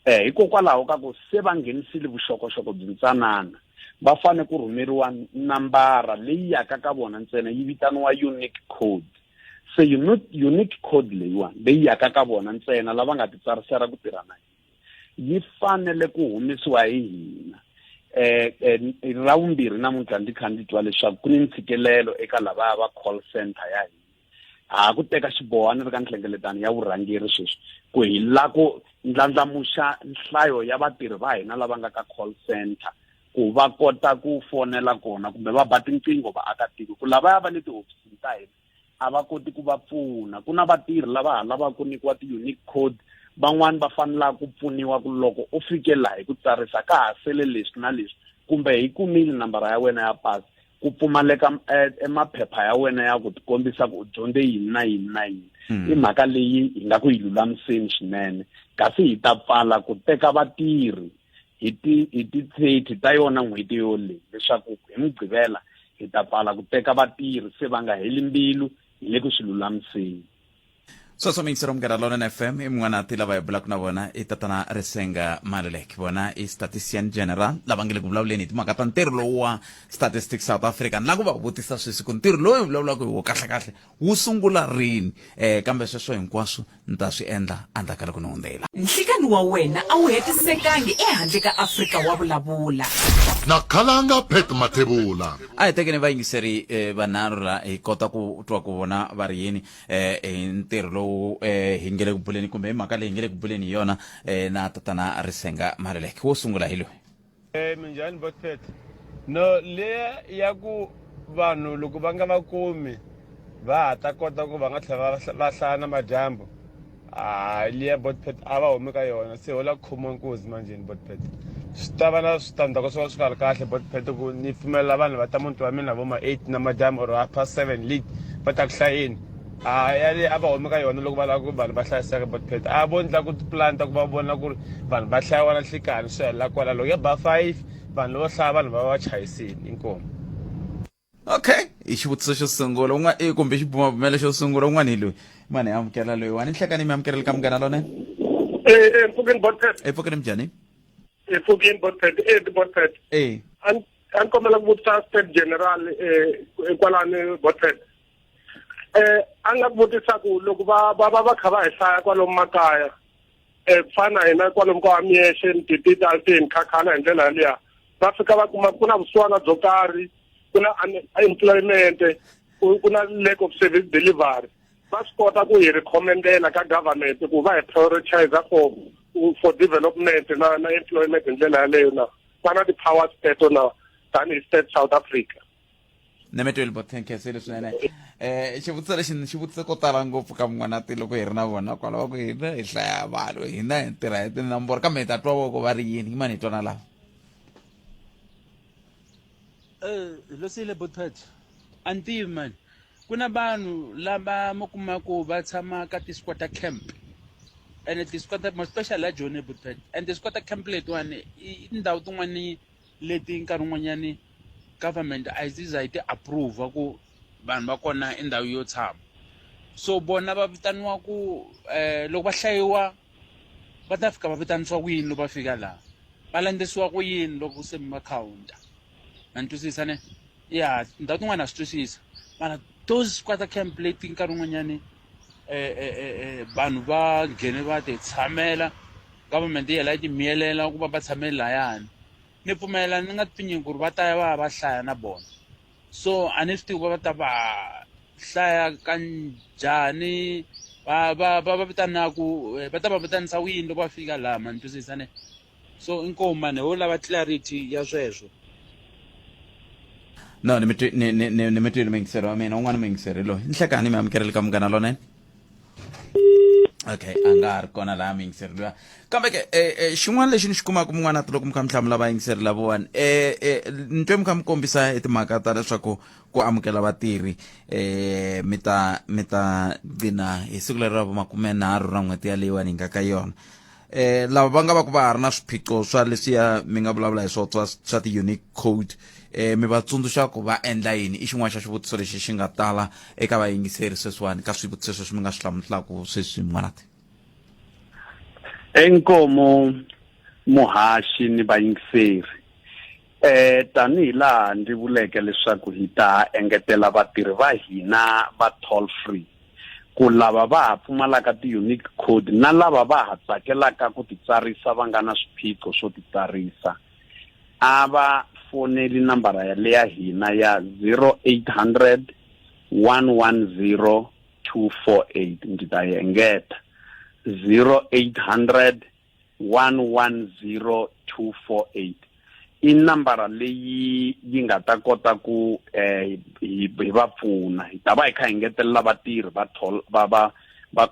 hikokwalaho ka ku se va nghenisile vuxokoxoko byintsanana va fane ku rhumeriwa nambara leyi yaka ka vona ntsena yi vitaniwa unique code se unique code leyi yaka ka vona ntsena lava nga titsarisela ku tirha na yi fanele ku humesiwa hi hina ra vumbirhi namuntlha ndzi kha ndzi twa leswaku ku ni ntshikelelo eka lava va call center ya hina ku teka xiboho ni ri ka nhlengeletano ya vurhangeri sweswi ku hi la ku ndlandlamuxa nhlayo ya vatirhi va hina lava nga ka call center ku va kota ku fonela kona kumbe va ba tinqingho vaakatiko ku lavaya va le tihofisini ta hina a va koti ku va pfuna ku na vatirhi lava ha lavaka ku nyikiwa ti-unique code van'wani va fanela ku pfuniwa ku loko u fike laha hi ku tsarisa ka ha sele leswi na leswi kumbe hi kumile nambara ya wena ya pasi ku pfumaleka maphepha ya wena ya ku tikombisa ku u dyondze yini na yini na yini i mhaka leyi hi nga ku yi lulamiseni swinene kasi hi ta pfala ku teka vatirhi hi ti-30 ta yona n'hweti yoleyi leswaku hi mugqivela hi ta pfala ku teka vatirhi se va nga heli mbilu hi le ku swi lulamiseni so mingisero mugera lona FM i mun'wana ti lava hi bulaka na vona i tatana Risenga Maluleke vona i Statistician General lava nge le ku vulavuleni hi timhaka ta ntirho lowu wa Statistics South Africa na ku va vutisa sweswi ku ntirho lowu hi vulavulaka hi wo kahlekahle wu sungula rini kambe sweswo hinkwaswo ni ta swi endla andlaka loko ni hundzela nhlikani wa wena a wu hetisekangi ehandle ka Afrika wa vulavula nakhalanga pet mathebula a hi tekeni vayingiseri vanharhu la hi kota ku twa ku vona va ri yini hi ntirho lowu hi nge le ku buleni kumbe hi mhaka leyi hi nge le ku buleni hi yona na tatana Risenga Maluleke wo sungula hi loyi minjhani botpet no leya ya ku vanhu loko va nga va kumi va ha ta kota ku va nga tlhela va hlaya na madyambu liya botpet a va humi ka yona se hola khomiwa nkosi manjeni botpet swi ta va na switandzhaku swo swi nga ri kahle botpet ku ni pfumelela vanhu va ta muti wa mina vo ma 8 na madyambu or 7:30 late va ta ku hlayeni yale a va humi ka yona loko va lava ku vanhu va hlayiseka botpet a vo ndla ku tiplanta ku va vona ku ri vanhu va hlayiwa na nhlikani swi hela kwala loko ya ba 5 vanhu lavo hlaya vanhu va va chayisini inkomo okay i xivutiso xo sungula kumbe xibumabumelo xo sungula un'wana hi loyi mani hi amukela loyi wani nhlekani mi amukeleli ka munghana lone Empfukeni botpet empfukeni njhani empfukeni botpet botpet an kombela ku vutisa State General kwalani botpet a nga vutisa ku loko va kha va hi hlaya kwalomu makaya fana hina kwalomu ka Amiyeshe Ntititi Altini Khakhana hi ndlela yaliya va fika va kuma ku na vusiwana byo karhi ku na unemployment ku na lack of service delivery va swi kota ku hi recommendela ka government ku va hi prioritize for development na employment hi ndlela yaleyo na va na ti-power state na tanihi state South Africa ni mi tweli bothenkeseli swinene xivutiso lexi ni xi vutise ko tala ngopfu ka mun'wanati loko hi ri na vona kwalaho ku hina hi hlaya vanhu hina hi tirha hi tinomboro kambe hi ta twa voko va ri yini hi mani hi twana lava losile botpet antivi mani ku na vanhu lava mo kumaku va tshama ka ti-squatter camp ene ti-squatter mo special a Joni botpet and ti-squatter camp letiwani i tindhawu tin'wani leti nkarhi wun'wanyani government a yi ziza yi ti approve ku vanhu va kona i ndhawu yo tshama so bona va vitaniwa ku loko va hlayiwa va ta fika va vitanisiwa ku yini loko va fika laha va landzisiwa ku yini loko se mi counter na ntwisisa ne ya ndhawu tin'wana a swi twisisa mara those squatter camp leti nkarhi wun'wanyani vanhu va nghene va ti tshamela government yi hela yi timiyelela ku va tshameli layani ni pfumela ni nga pfinyi ku ri va ta ya va hlaya na bona so a ni swi tivi va ta va hlaya kanjhani va vitanaku va ta va vitanisa wini loko va fika laha mani twisisa ne so inkomu mani ho lava clarity ya sweswo. No, ni metwile mingiseri wa mina un'wana mingiseri loyi ni hlekani mi amukerele ka munghana lonene. Okay, a nga ha ri kona laha mingiseri luya kambe ke xin'wana lexi ni xi kumaka mun'wana loko mi kha mi hlamula vayingiseri lavawani ni twe mi kha mi kombisa timhaka ta leswaku ku amukela vatirhi mi ta dina hi siku leri ra vo 30 ra n'hweti yaleyiwani hi nga ka yona lava va nga va ku va ha ri na swiphiqo swa leswiya mi nga vulavula hi swona swa ti-unique code mi va tsundzuxa ku va endla yini i xin'wana xa xivutiso lexi xi nga tala eka vayingiseri sweswiwani ka swivutiso leswi mi nga swi hlamulaka sweswi n'wanati. Enkomo muhaxi ni vayingiseri tanihi laha ndzi vuleke leswaku hi ta engetela vatirhi va hina va toll free ku lava va ha pfumalaka ti-unique code na lava va ha tsakelaka ku titsarisa va nga na swiphiqo swo titsarisa a va foneli nambara ya leya hina ya 0800 110 248 ndzi ta yi engeta 0800 110 248 i nambara leyi yi nga ta kota ku hi va pfuna hi ta va hi kha hi ngetelela vatirhi va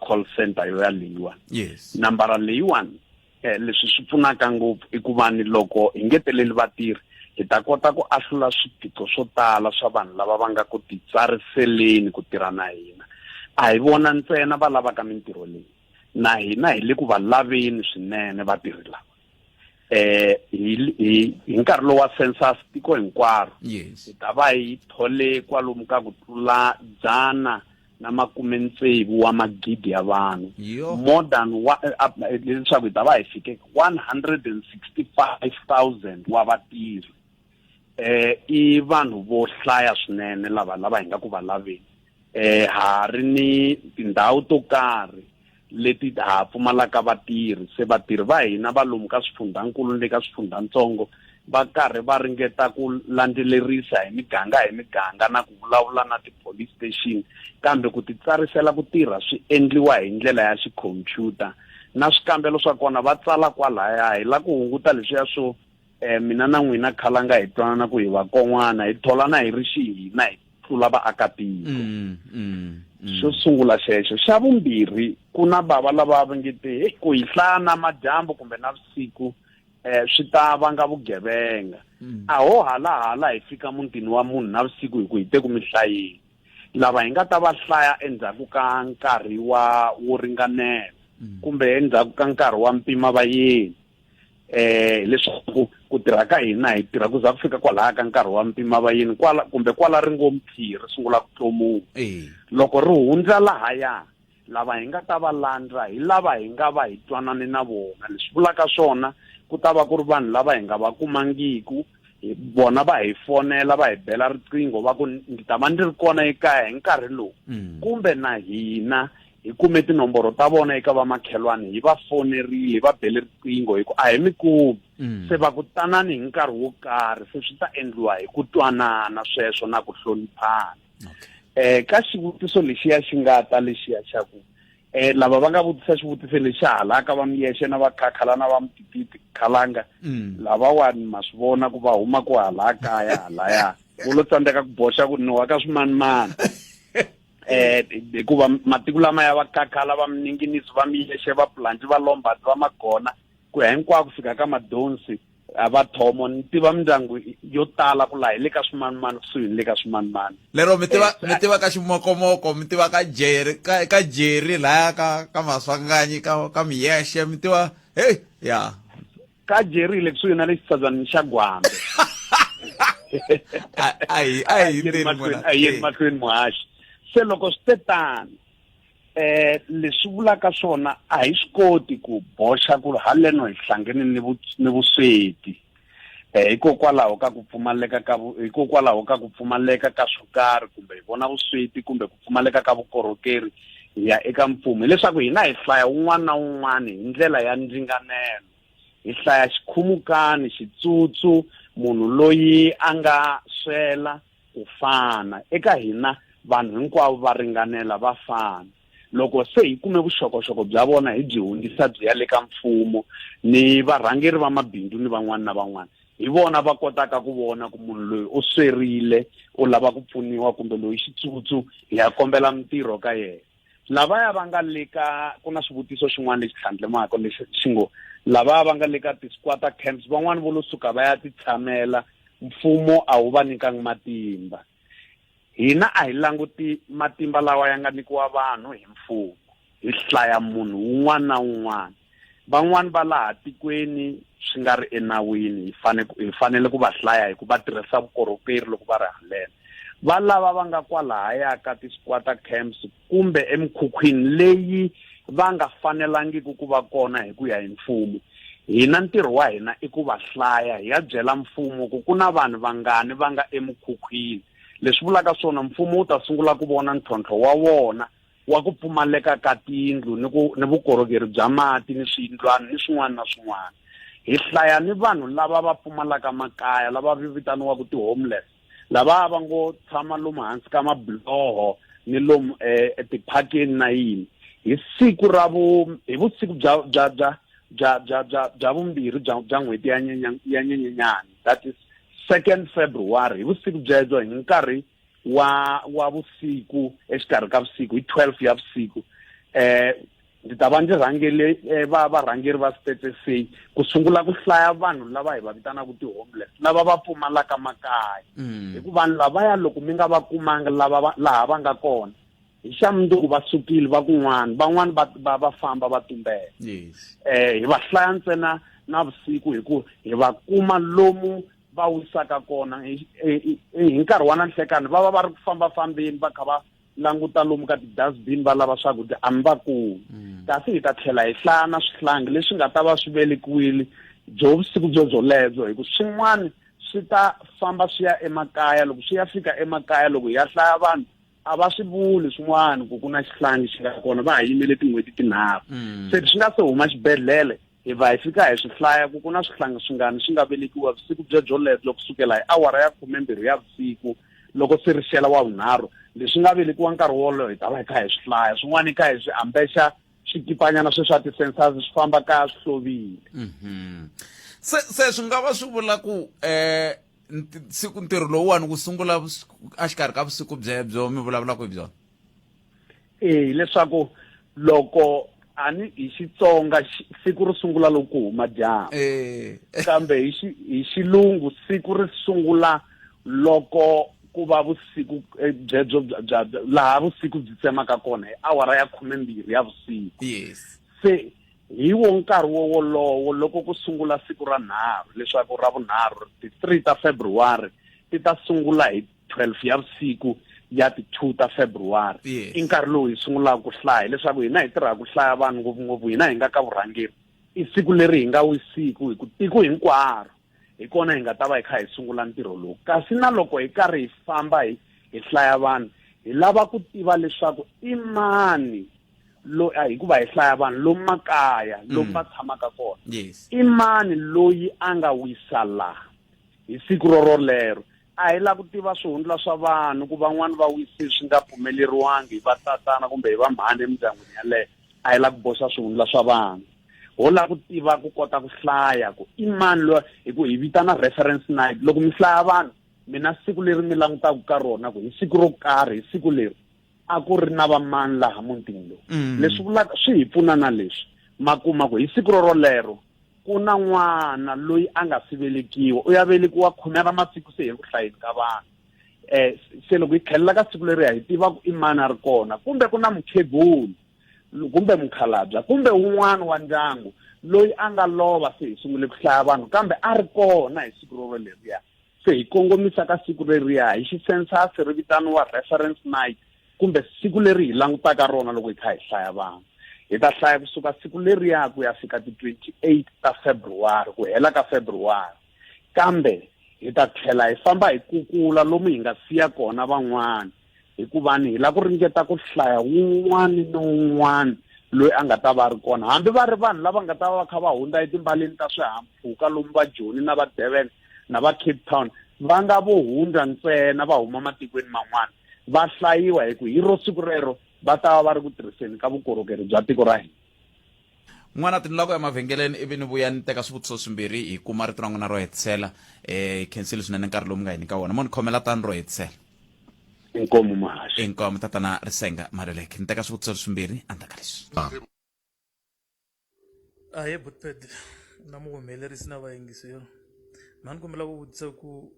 call center yo yaleyiwa. Yes, nambara leyiwani leswi swi pfunaka ngopfu i ku va ni loko hi ngeteleli vatirhi hi ta kota ku ahlula swiphiqo swo tala swa vanhu lava va nga ku titsariseleni ku tirha na hina. A hi vona ntsena va lavaka mintirho leyi na hina hi le ku va laveni swinene vatirhi lava hi nkarhi lowu wa census tiko hinkwaro hi ta va hi thole kwalomu ka ku tlula 160 wa magidi ya vanhu more than leswaku hi ta va hi fike 165,000 wa vatirhi i vanhu vo hlaya swinene lava hi nga ku va laveni ha ri ni tindhawu to karhi leti ha pfumalaka vatirhi se vatirhi va hina va lomu ka swifundzankulu le ka swifundzatsongo va karhi va ringeta ku landzelerisa hi miganga na ku vulavula na ti-police station kambe ku titsarisela ku tirha swi endliwa hi ndlela ya xikhompyuta na swikambelo swa kona va tsala kwalaya hi la ku hunguta leswiya swo mina na n'wina khalanga hi twanana ku hi va kon'wana hi tholana hi ri xihina hi tlula vaakatiko xo sungula xexo xa vumbirhi ku na bava lava va ngete ku hi hlaya na madyambu kumbe na vusiku swi ta vanga vugevenga a ho hala hi fika mutini wa munhu na vusiku hi ku hi te ku mi hlayeni lava hi nga ta va hlaya endzhaku ka nkarhi wo ringanela kumbe endzhaku ka nkarhi wa mpima vayeni leswaku ku tirha ka hina hi tirha ku za ku fika kwalaha ka nkarhi wa mpima vayeni kumbe kwala ri ngomthi ri sungula ku tlomuka loko ri hundza lahaya lava hi nga ta va landza hi lava hi nga va hi twanane na vona leswi vulaka swona ku ta va ku ri vanhu lava hi nga va kumangiku bona va hi fonela va hi bela riqingho va ku ndzi ta va ndzi ri kona ekaya hi nkarhi lowu kumbe na hina hi kume tinomboro ta vona eka vamakhelwani hi va fonerile hi va bele riqingho hi ku a hi mikumi se va ku tanani hi nkarhi wo karhi se swi ta endliwa hi ku twanana sweswo na ku hloniphana. Ka xivutiso lexiya xi nga ta lexiya xa ku lava va nga vutisa xivutiso lexi halaka va miyexe na vakakhala na va mutititi khalanga lavawani ma swi vona ku va huma ku hala kaya halaya vo lo tsandzeka ku boxa ku ni wa ka swimanimani hikuva matiko lama ya vakakhala va mininginisi va miyexe va pulanji va lombati va magona ku ya hinkwako fika ka madonsi va thomo ni tiva mindyangu yo tala ku laha hi le ka swimanimani kusuhi ni le ka swimanimani lero mi tiva ka ximokomoko mi tiva ka Jerry laya ka maswanganyi ka miyexe mi tiva ya ka Jerry le kusuhi na le xitsatswanini xa Gwambe ayi mahlweni muhaxi se loko swi te tani leswi vulaka swona a hi swi koti ku boxa ku haleno hi hlangene ni vusweti hikokwalaho ka ku pfumaleka ka swo karhi kumbe hi vona vusweti kumbe ku pfumaleka ka vukorhokeri hi ya eka mfumo leswaku hina hi hlaya wun'wana na wun'wana hi ndlela ya ndzinganelo hi hlaya xikhumukani xitsutsu munhu loyi a nga swela ku fana eka hina vanhu hinkwavo va ringanela va fana. Loko se hi kume vuxokoxoko bya vona hi byi hundzisa byi ya le ka mfumo ni varhangeri va mabindzu ni van'wana na van'wana, hi vona va kotaka ku vona ku munhu loyi u swerile u lava ku pfuniwa kumbe loyi xitsutsu hi ya kombela mintirho ka yena. Lavaya va nga le ka, ku na swivutiso xin'wana lexi tlhandlemaka lexi xi ngo lavaya va nga le ka ti-squatter camps van'wana vo lo suka va ya ti tshamela, mfumo a wu va nyikanga matimba. Hina a hi languti matimba lawa ya nga nyikiwa vanhu hi mfumo, hi hlaya munhu un'wana na un'wana. Van'wana va laha tikweni swi nga ri enawini hi fanele ku va hlaya hi ku va tirhisa vukorhokeri loko va ri haleni. Va lava va nga kwalahaya ka ti-squatter camps kumbe emikhukhwini leyi va nga fanelangiki ku va kona hi ku ya hi mfumo. Hina ntirho wa hina i ku va hlaya hi ya byela mfumo ku ku na vanhu vangani va nga emikhukhwini. Leswi vulaka swona mfumo wu ta sungula ku vona ntlhontlho wa wona wa ku pfumaleka ka tindlu ni vukorhokeri bya mati ni swiyindlwana ni swin'wana na swin'wana. Hi hlaya ni vanhu lava va pfumalaka makaya lava vitaniwaka ti-homeless, lava va ngo tshama lomu hansi ka mabiloho ni lomu etiphakeni na yini. Hi siku hi vusiku bya vumbirhi bya n'hweti ya Nyenyenyani, that is 2nd February, hi vusiku byebyo hi nkarhi wa vusiku exikarhi ka vusiku hi 12 ya vusiku. Ndzi ta va ndzi rhangele varhangeri va StatsSA ku sungula ku hlaya vanhu lava hi va vitanaka ti-homeless lava va pfumalaka makaya. Hikuva vanhu lavaya loko mi nga va kumanga laha va nga kona, hi xa mundzuku va sukile va kun'wana, van'wana va famba va tumbela. Hi va hlaya ntsena na vusiku hi ku hi va kuma lomu va wisaka kona hi nkarhi wa nanhlekani va va ri ku fambafambeni va kha va languta lomu ka ti-dustbin va lava swakudya a mi va kumi. Kasi hi ta tlhela hi hlaya na swihlangi leswi nga ta va swi velekiwile byo vusiku byolebyo, hi ku swin'wana swi ta famba swi ya emakaya. Loko swi ya fika emakaya loko hi ya hlaya vanhu a va swi vuli swin'wana ku na xihlangi xi nga kona, va ha yimele tin'hweti tinharhu. Se swi nga se huma xibedhlele hi va hi fika hi swi hlaya ku na swihlangi swingani swi nga velekiwa vusiku byolebyo kusukela hi awara ya 12 ya vusiku loko se ri xela wa vunharhu. Leswi nga velekiwa nkarhi wolowo hi ta va hi kha hi swi hlaya, swin'wana hi kha hi swi ambexa swikipanyana sweswi swa ti-CENSUS swi famba kaya swi hlovile. Se swi nga va swi vula ku siku ntirho lowuwani ku sungula exikarhi ka vusiku byebyo mi vulavulaka hi byona? Leswaku loko ani hi Xitsonga siku ri sungula loko ku huma dyambu, kambe hi xilungu siku ri sungula loko ku va vusiku byebyo laha vusiku byi tsemaka kona hi awara ya 12 ya vusiku. Se hi wo nkarhi wolowo loko ku sungula siku ra nharhu, leswaku ra vunharhu ti 3 ta February ti ta sungula hi 12 ya vusiku ya ti 2 ta February. I nkarhi lowu hi sungulaka ku hlaya, leswaku hina hi tirhaka ku hlaya vanhu ngopfungopfu hina hi nga ka vurhangeri. I siku leri hi nga wisiku hi ku tiko hinkwaro hi kona hi nga ta va hi kha hi sungula ntirho lowu. Kasi na loko hi karhi hi famba hi hlaya vanhu hi lava ku tiva leswaku i mani hikuva hi hlaya vanhu lomu makaya lomu va tshamaka kona, i mani loyi a nga wisa laha hi siku rolero. A hi la ku tiva swihundla swa vanhu ku van'wana va wisi swi nga pfumeleriwangi hi vatatana kumbe hi va mhani emindyangwini yaleyo. A hi la ku boxa swihundla swa vanhu, ho la ku tiva ku kota ku hlaya ku i mani loyi hi ku hi vitana reference night. Loko mi hlaya vanhu, mina siku leri mi langutaka ka rona ku hi siku ro karhi, hi siku leri a ku ri na vamani laha mutini lowu. Leswi vulaka swi hi pfuna na leswi makuma ku hi siku rolero ku na n'wana loyi a nga si velekiwa, u ya velekiwa 10 ra masiku se hi ku hlayeni ka vanhu. Se loko hi tlhelela ka siku leriya hi tiva ku i mani a ri kona, kumbe ku na mukhegulu kumbe mukhalabya kumbe un'wana wa ndyangu loyi a nga lova se hi sungule ku hlaya vanhu kambe a ri kona hi siku roleriya. Se hi kongomisa ka siku leriya hi xi-census ri vitaniwa reference night kumbe siku leri hi langutaka rona loko hi kha hi hlaya vanhu. Hi ta hlaya kusuka siku leriya ku ya fika ti 28 ta February ku hela ka February, kambe hi ta tlhela hi famba hi kukula lomu hi nga siya kona van'wana, hikuva hi la ku ringeta ku hlaya wun'wana na wun'wana loyi a nga ta va ri kona, hambi va ri vanhu lava nga ta va kha va hundza etimbaleni ta swihahampfhuka lomu va Joni na va Durban na va Cape Town, va nga vo hundza ntsena va huma matikweni man'wana. va hlayiwa hi ku hi ro siku rero va ta va ri ku tirhiseni ka vukorhokeri bya tiko ra hina. n'wana tini lako ya mavhengeleni ivi ni vuya ni teka swivutiso swimbirhi hi kuma rito ra n'wina ro hetisela khensile swinene nkarhi lowu mi nga hi nyika wona mo ni khomela tani ro hetisela. Inkomu Mahashi. Inkomu tatana Risenga Maluleke ni teka swivutiso swimbirhi andaka leswi. Ahe butped na muhumelerisi na vayingiseri mani kombela ku vutisa ku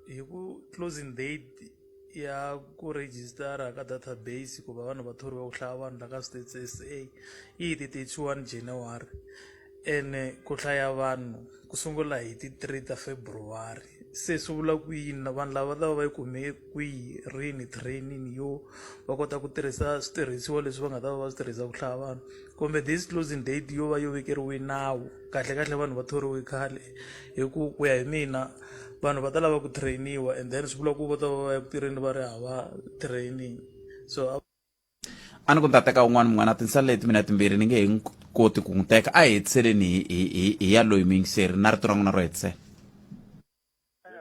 hi ku closing date ya ku rejistara ka database ku va vanhu va thoriwa ku hlaya vanhu la ka StatsSA yi ti 31 January ene ku hlaya vanhu ku sungula hi ti 3 ta February. Se swi vula ku yini na vanhu lava ta va yi kume kwihi rini training yo va kota ku tirhisa switirhisiwa leswi va nga ta va swi tirhisa ku hlaya vanhu kumbe this closing date yo va yo vekeriwe nawu kahle vanhu va thoriwe khale hi ku ya hi mina vanhu va ta lava ku trainiwa and then swi vula ku va ta va ya ku tirheni va ri hava training. So a ni ku ni ta teka un'wana mun'wana tinsala leti mina timbirhi ni nge hi koti ku n'wi teka a hi hetiseleni hi ya loyi muyingiseri na rito ra n'wina ro hetisela.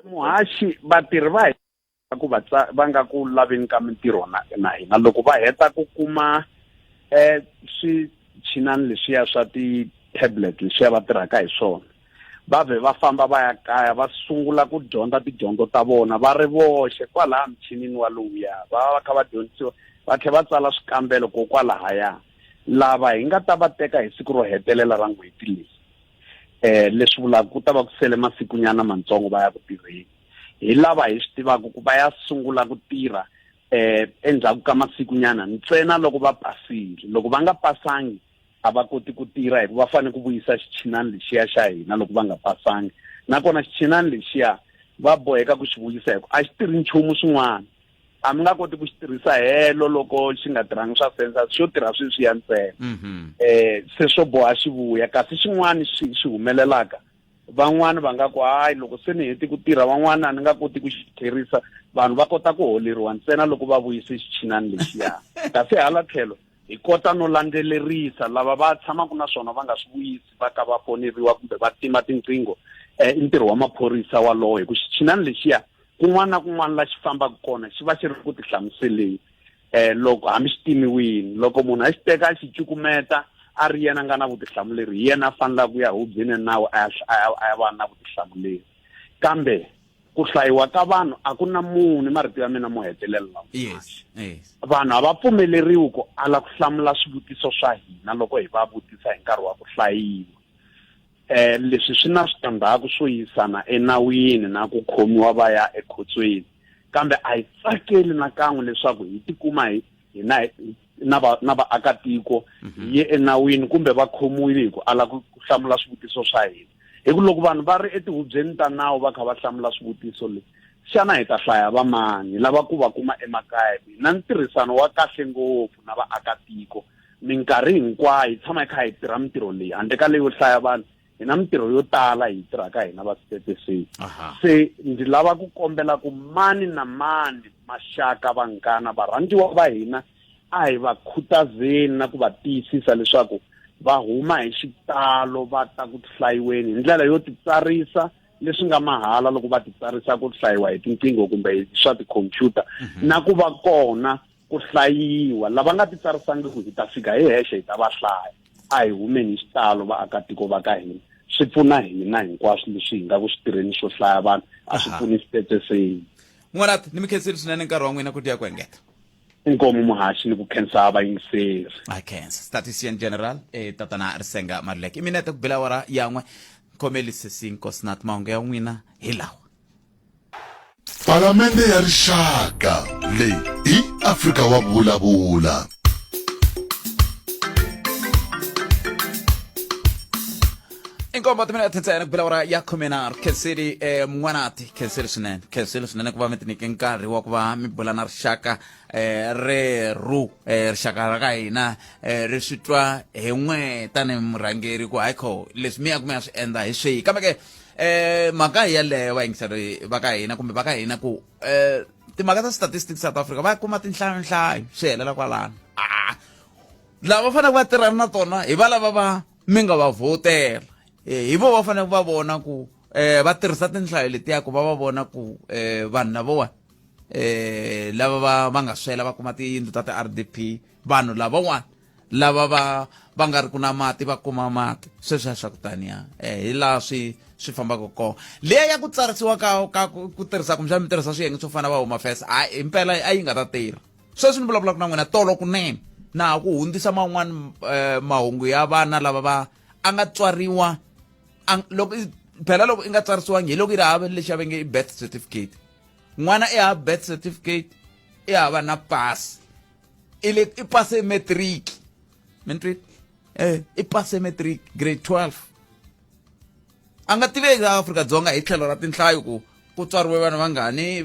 Muhashi vatirhi va hina ku va nga ku laveni ka mintirho na hina loko va heta ku kuma swichinani leswiya swa ti-tablet leswiya va tirhaka hi swona va vhe va famba va ya kaya va sungula ku dyondza tidyondzo ta vona va ri voxe kwalaha michinini walowuya va kha va dyondzisiwa va tlhela va tsala swikambelo kokwalahaya lava hi nga ta va teka hi siku ro hetelela ra n'hweti leyi. Leswi vulaka ku ta va ku sele masikunyana matsongo va ya ku tirheni hi lava hi swi tivaka ku va ya sungula ku tirha endzhaku ka masikunyana ntsena loko va pasile. Loko va nga pasangi a va koti ku tirha hi ku va fanele ku vuyisa xichinani lexiya xa hina loko va nga pasangi nakona xichinani lexiya va boheka ku xi vuyisa hi ku a xi tirhi nchumu swin'wana a mi nga koti ku xi tirhisa helo loko xi nga tirhangi swa census xo tirha sweswiya ntsena. Se swo boha xi vuya kasi xin'wana xi humelelaka van'wani va nga ku hayi loko se ni heti ku tirha van'wana a ni nga koti ku xi tlherisa vanhu va kota ku holeriwa ntsena loko va vuyise xichinani lexiya kasi hala tlhelo hi kota no landzelerisa lava va tshamaka na swona va nga swi vuyisi va ka va foneriwa kumbe va tima tinqingho i ntirho wa maphorisa walowo hi ku xichinani lexiya kun'wana na kun'wana la xi fambaka kona xi va xi ri ku ti hlamuseleni loko hambi xi timiwini loko munhu a xi teka a xi cukumeta a ri yena nga na vutihlamuleri hi yena a fanelaka ku ya hubyeni nawu a ya va na vutihlamuleri kambe ku hlayiwa ka vanhu a ku na munhu marito ya mina mo hetelela lawa. Yes. Vanhu a va pfumeleriwi ku ala ku hlamula swivutiso swa hina loko hi va vutisa hi nkarhi wa ku hlayiwa. Leswi swi na switandzhaku swo yisana enawini na ku khomiwa va ya ekhotsweni kambe a hi tsakeli nakan'we leswaku hi tikuma hina na vaakatiko hi ye enawini kumbe va khomiwile hi ku ala ku hlamula swivutiso swa hina hi ku loko vanhu va ri etihubyeni ta nawu va kha va hlamula swivutiso leswi xana hi ta hlaya va mani lava ku va kuma emakaya na ntirhisano wa kahle ngopfu na vaakatiko minkarhi hinkwayo hi tshama hi kha hi tirha mintirho leyi handle ka leyi yo hlaya vanhu hi na mintirho yo tala hi tirhaka hina va StatsSA. Se ndzi lava ku kombela ku mani na mani maxaka vanghana varhandziwa va hina a hi va khutazeni na ku va tiyisisa leswaku va huma hi xitalo va ta ku hlayiweni hi ndlela yo titsarisa leswi nga mahala loko va titsarisa ku hlayiwa hi tinqingho kumbe hi swa tikhompyuta na ku va kona ku hlayiwa lava nga titsarisangi ku hi ta fika hi hexe hi ta va hlaya a hi humeni hi xitalo vaakatiko va ka hina swi pfuna hina hinkwaswo leswi hi nga ku switirheni swo hlaya vanhu a swi pfuni StatsSA. N'wanati ni mi khenseli swinene nkarhi wa n'wina ku tiya ku engeta. Inkomu Muhashi ni ku khensa vayingiseri. A khensa Statistician General tatana Risenga Maluleke i minete ku bela wara yan'we khomelise sinkosi na mahungu ya n'wina hi lawa. Palamende ya rixaka leyi i Afrika wa Vulavula. Inkomba tumina tensana kubela wara ya khomenar khenseli mwanati khenseli swinene ku va mi tinike nkarhi wa ku va mi bula na rixaka rixaka ra ka hina ri swi twa hi n'we tani murhangeri ku hayikho leswi mi ya ku mi ya swi endla hi swihi kambe ke mhaka hi yaleyo vayingiseri va ka hina kumbe va ka hina ku timhaka ta statistics South Africa va kuma tinhlayonhlayo swi helela kwalano lava va fanele va tirhana na tona hi va lava va mi nga va vhotela hi vo va fanele va vona ku va tirhisa tinhlayo letiya ku va vona ku vanhu lavowa lava va nga swela va kuma tiyindlu ta ti-RDP vanhu lavan'wana lava va nga ri ku na mati va kuma mati sweswiya swa ku taniya hi laha swi fambaka kona leyi ya ku tsarisiwa ka ku tirhisa kumbexana mi tirhisa swiyenge swo fana va huma fesa himpela a yi nga ta tirha sweswi ni vulavulaka na n'wina tolo kunene na ku hundzisa man'wani mahungu ya vana lava a nga tswariwa loko phela loko i nga tsarisiwangi hi loko i ri hava lexi ya venge i birth certificate n'wana i hava birth certificate i hava na pasi i pase matric i pase matric grade 12 a nga tiveki Afrika-Dzonga hi tlhelo ra tinhlayo ku tswariwe vana vangani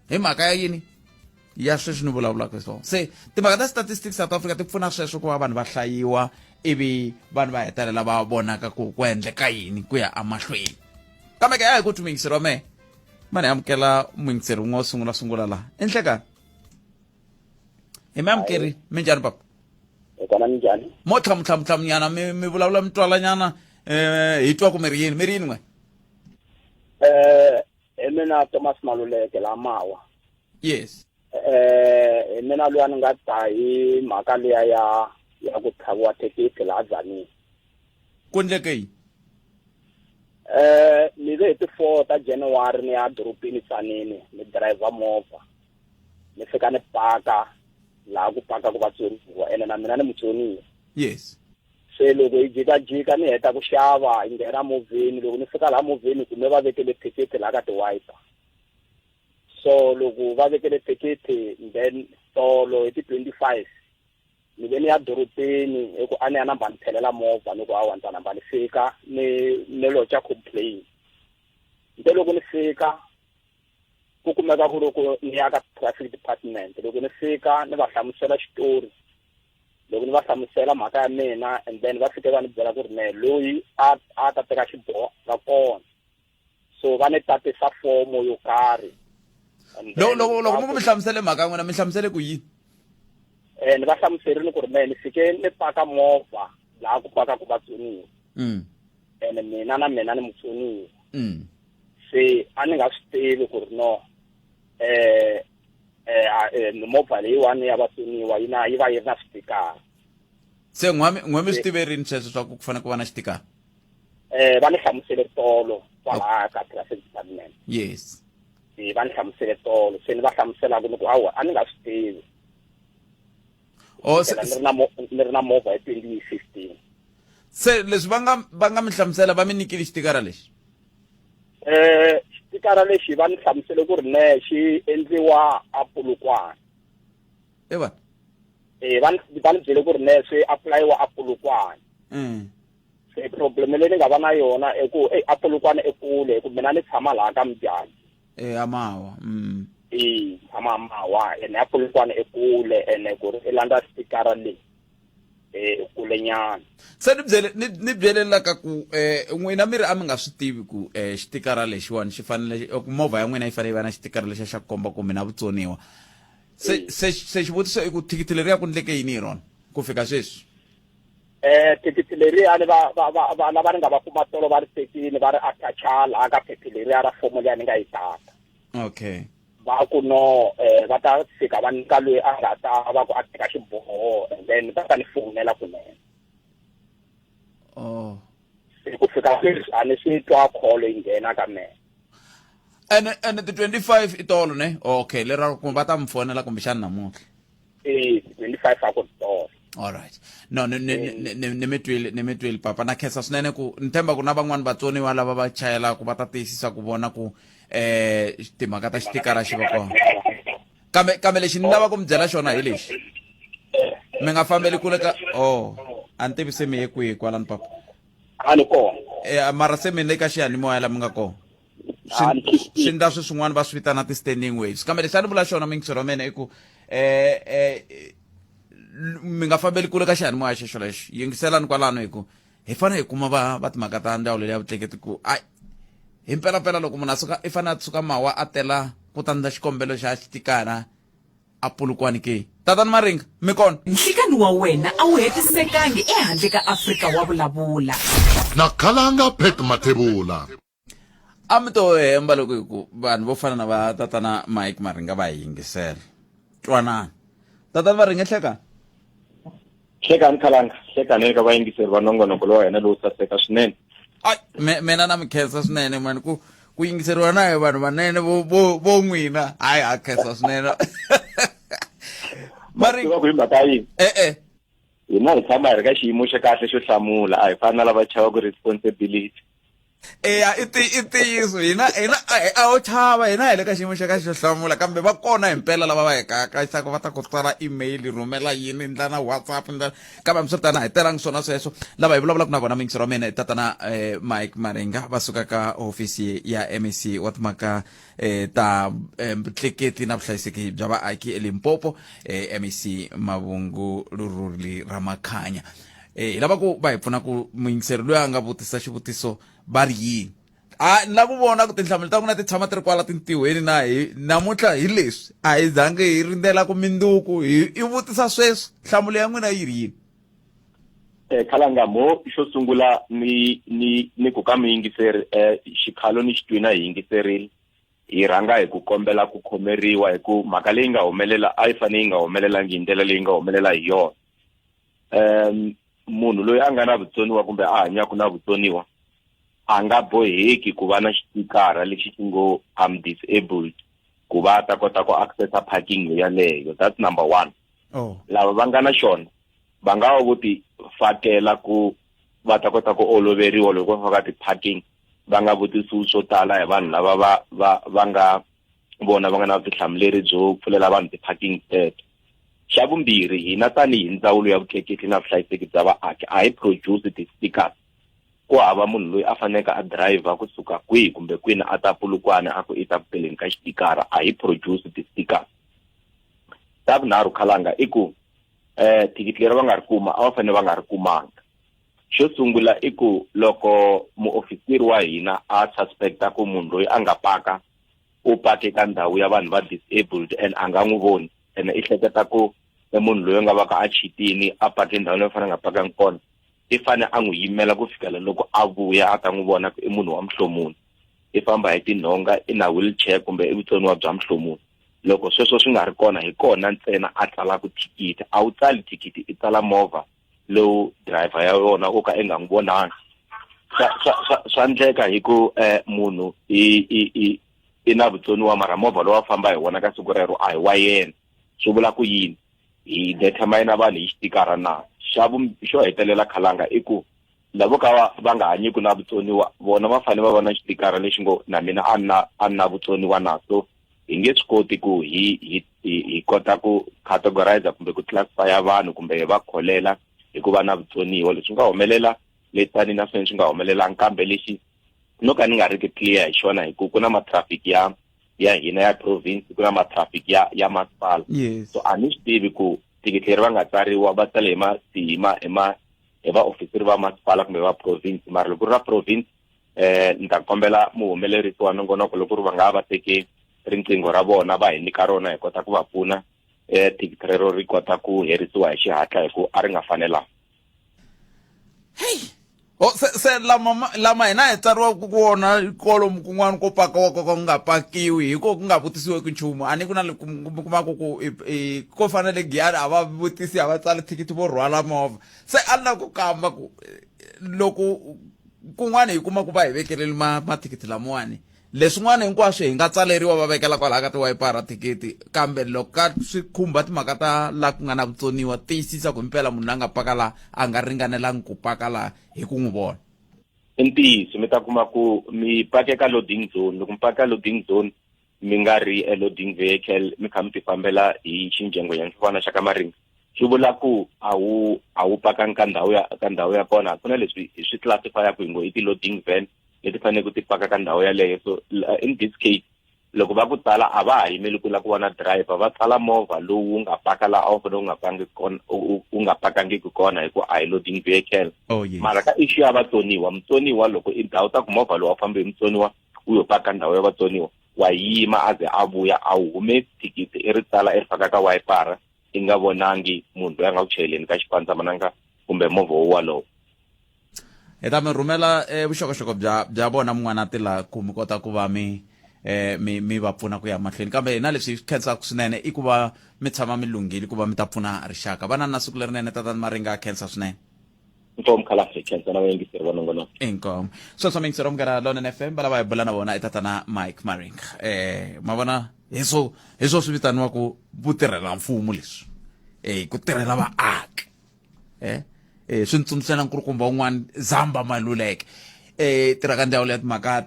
hi mhaka ya yini ya sweswi ni vulavulaka hi swona se timhaka ta statistics South Africa ti pfuna sweswo ku va vanhu va hlayiwa ivi vanhu va hetelela va vonaka ku endleka yini ku ya amahlweni kambe ke hi ku thi muyingiseri wa mehe mani amukela muyingiseri wun'we wo sungula laha enhlekani hi mi amukeri minjhani papa kona minjhani mo tlhamutlhamunyana mi vulavula mi twalanyana hi twa ku mi ri yini n'we hi mina Thomas Maluleke la mawa yes hi mina loyi a ni nga ta hi mhaka liya ya ku tlhaviwa thekisi laha Tzaneen ku endleke yini ni ve hi ti 4 ta January ni ya dorobeni Tzaneen ni driver movha ni fika ni paka laha ku paka ku vatsoniwa ene na mina ni mutsoniwa yes se loko hi jikajika ni heta ku xava hi nghena movheni loko ni fika laha movheni kume va vekele thikithi laha ka ti-wiper so loko va vekele thikithi then tolo hi ti-25 ni ve ni ya dorobeni hi ku a ni ya namba ni thelela movha ni ku hawa ni ta namba ni fika ni locha complain nte loko ni fika ku kumeka ku loko ni ya ka traffic department loko ni fika ni va hlamusela xitori loko ni va hlamusela mhaka ya mina and then va fike va ni byela ku ri mehe loyi a ta teka xiboho ra kona so va ni tatisa fomo yo karhi loko mi hlamusele mhaka ya n'wina mi hlamusele ku yini ni va hlamuserile ku ri mehe ni fike ni paka movha laha ku paka ku vatsoniwa ene mina na mina ni mutsoniwa se a ni nga swi tivi ku ri no movha leyiwani ya vatsoniwa yi va yi ri na switikara se n'we mi swi tiverini sweswo swa ku fanele ku va na xitikara va ni hlamusele tolo kwalaha ka traffic department yes va ni hlamusele tolo se ni va hlamuselaka ni ku hawa a ni nga swi tivi ni ri na movha hi 2015 se leswi va nga mi hlamusela va mi nyikile xitikara lexi xitikara lexi va ni hlamusele ku ri ne xi endliwa a Polokwane ewa va ni byele ku ri ne swi applyiwa a Polokwane se problem leyi ni nga va na yona i ku a Polokwane i kule hi ku mina ni tshama laha ka Mbjani amawa tshama amawa ene a Polokwane i kule ene ku ri i landza xitikara leyi kule nyana se ni byelelaka ku n'wina mi ri a mi nga swi tivi ku xitikara lexiwani xi fanele movha ya n'wina yi fanele yi va na xitikara lexi xa komba ku mi na vutsoniwa se xivutiso i ku thikithi leri ya ku endleke yini hi rona ku fika sweswi thikithi leriyani lava ni nga va kuma tolo va ri tekile va ri atacha laha ka phephi leriya ra fomo leyi ni nga yi tata okay va ku no va ta fika va nyika loyi a nga ta va ku a teka xiboho and then va ta ni fonela kunene ku fika sweswi a ni swi twa kholo yi nghena ka mehe and the 25 i tolo ne okay lera ku va ta mi fonela kumbexana namuntlha 25 a ku tolo alright no ni mi twile papa na khensa swinene ku ni themba ku na van'wani vatsoniwa lava va chayelaka va ta tiyisisa ku vona ku timhaka ta xitikara xi va kona kambe lexi ni lava ku mi byela xona hi lexi mi nga fambeli kule ka a ni tivi se mi ye kwihi kwalani papa a ni kona mara se mi le ka xiyanimoya laha mi nga kona swi ndla swin'wana va swi vitana ti-standing waves kambe lexi a ni vula xona mingisero wa mena i ku mi nga fambeli kule ka xiyanimoya xexo lexi yingiselani kwalano hi ku hi fanele hi kuma va timhaka ta ndzawulo leyi ya vutleketi ku hi mpelampela loko munhu i fanele a tsuka mawa a tela ku tandza xikombelo xa xitikara a Polokwane ke tatani Maringa mi kona nhlikani wa wena a wu hetisekangi ehandle ka Afrika wa vulavula na khalanga Pet Mathebula amito hemba loko ku vanhu vo fana na va tatana Mike Maringa va yingiseri twanana tatana va ringehleka hlekani khalanga hlekani eka vayingiseri va nongonoko lowa hina lowu saseka swinene ai mina na mi khensa swinene mani ku yingiseriwa na hi vanhu vanene vo n'wina hayi ha khensa swinene Maringa ku hi mhaka yini hina hi tshama hi ri ka xiyimo xa kahle xo hlamula a hi fani na lava chavaku responsibility eya i ntiyiso hina a ho chava hina hi le ka xiyimo xa kahle xo hlamula kambe va kona hi mpela lava va hi kakayisaka va ta ku tsala email rhumela yini ndla na WhatsApp ndla kambe hambiswiritano hi telangi swona sweswo lava hi vulavulaka na vona mingisero wa mina hi tatana Mike Maringa va suka ka hofisi ya MEC wa timhaka ta vutleketli na vuhlayiseki bya vaaki eLimpopo MEC Mavungu Luruli Ramakhanya hi lava ku va hi pfuna ku muyingiseri loyi a nga vutisa xivutiso va ri yini ni lava ku vona ku tinhlamulo ta n'wina ti tshama ti ri kwala tintiweni na hi namuntlha hi leswi a hi zangi hi rindzela ku minduku hi vutisa sweswi nhlamulo ya n'wina yi ri yini khalanga mo xo sungula ni ku ka muyingiseri xikhalo ni xitwini hi yingiserile hi rhanga hi ku kombela ku khomeriwa hi ku mhaka leyi nga humelela a yi fane yi nga humelelangi hi ndlela leyi nga humelela hi yona munhu loyi a nga na vutsoniwa kumbe a hanyaku na vutsoniwa a nga boheki ku va na xitikara lexi xi ngo I'm disabled ku va ta kota ku accessa parking yaleyo. That's number one. Lava va nga na xona va nga va ti fakela ku va ta kota ku oloveriwa loko va faka ti-parking va nga vutisi swo tala hi vanhu lava va nga vona va nga na vutihlamuleri byo pfulela vanhu ti-parking teto. Xa vumbirhi hina tanihi ndzawulo ya vutleketli na vuhlayiseki bya vaaki a hi produce ti-stickers ku hava munhu loyi a faneka a driver kusuka kwihi kumbe kwini a ta Polokwane a ku i ta ku peleni ka xitikara a hi produce ti-stickers. Ta vunharhu khalanga i ku thikithi leri va nga ri kuma a va fanele va nga ri kumanga. Xo sungula i ku loko muofisiri wa hina a suspecta ku munhu loyi a nga paka u pake ka ndhawu ya vanhu va disabled and a nga n'wi voni ene i hleketa ku munhu loyi nga va ka a chitini a pake ndhawu leyi fanele a nga pakangi kona i fane a n'wi yimela ku fikela loko a vuya a ta n'wi vona ku i munhu wa muhlomuni i famba hi tinhonga i na wheelchair kumbe i vutsoniwa bya muhlomuni. Loko sweswo swi nga ri kona hi kona ntsena a tsalaka thikithi a wu tsali thikithi i tsala movha lowu driver ya yona u ka i nga n'wi vonanga. Swa endleka hi ku munhu i na vutsoniwa mara movha lowu a famba hi wona ka siku rero a hi wa yena swi vula ku yini hi determine vanhu hi xitikara na. Xo hetelela khalanga i ku lavo ka va nga hanyiku na vutsoniwa vona va fanele va va na xitikara lexi ngo na mina a na vutsoniwa na so hi nge swi koti ku hi kota ku categorize kumbe ku classify vanhu kumbe hi va kholela hi ku va na vutsoniwa. Leswi nga humelela letani na sweswi nga humelela kambe lexi no ka ni nga ri ki clear hi xona hi ku na ma-traffic ya hina ya province ku na ma-traffic ya masipala. So a ni swi tivi ku thikithi leri va nga tsariwa va tsale hi vaofisiri va masipala kumbe va province mara loko ri ra province ni ta kombela muhumelerisi wa nongonoko loko ri va nga va teke riqingho ra vona va hi nyika rona hi kota ku va pfuna thikithi rero ri kota ku herisiwa hi xihatla hi ku a ri nga fanelanga. Se lama hina hi tsariwa ku vona kolomu kun'wana ko paka ku nga pakiwi hi ku nga vutisiwi ku nchumu a ni ku na kumaka ku ko fanele giyani a va vutisi a va tsala thikithi vo rhwala movha. Se a ni na ku kamba ku loko kun'wana hi kuma ku va hi vekeleli mathikithi lamawani leswin'wana hinkwaswo hi nga tsaleriwa va vekela kwalaha ka tiwayipara thikithi kambe loko ka swi khumba timhaka ta la ku nga na vutsoniwa tiyisisa ku mpela munhu a nga paka laha a nga ringanelangi ku paka laha hi ku n'wi vona. I ntiyiso mi ta kuma ku mi pake ka loading zone loko mi paka loading zone mi nga ri loading vehicle mi kha mi ti fambela hi xinjengo ya xivana xa ka Maringa swi vula ku a wu pakangi ka ndhawu ya kona ku na leswi swi classify-aku hi ngo i ti-loading van leti fanele ku ti paka ka ndhawu yaleyo. So in this case loko va ku tsala a va ha yimeli ku la ku vona driver va tsala movha lowu nga paka laha a wu fanele u nga pakangiki kona hi ku a hi loading vehicle. Mara ka issue ya mutsoniwa loko i ndhawu ta ku movha lowu a fambe hi mutsoniwa u yo paka ndhawu ya vatsoniwa wa yima aze a vuya a wu hume thikithi i ri tsala i ri faka ka wayipara i nga vonangi munhu loyi a nga ku chayeleni ka xipandzamananga kumbe movha wolowo. ta mi rhumela vuxokoxoko bya vona mun'wana tila ku mi kota ku va mi va pfuna ku ya mahlweni kambe na leswi khensaka swinene i ku va mi tshama mi lunghile ku va mi ta pfuna rixaka vana na siku lerinene tatani maringa khensa swinene nkomo khalahle khensa na vayingiseri va nongonoko inkomo sweswo mingisero mugera London FM va lava hi bula na vona i tatana Mike Maringa ma vona hi swo swi vitaniwa ku vutirhela mfumo leswi ku tirhela vaaki swi ni tsundzuxela nkulukumba wun'wana Zamba Maluleke tirha ka ndzawulo ya timhaka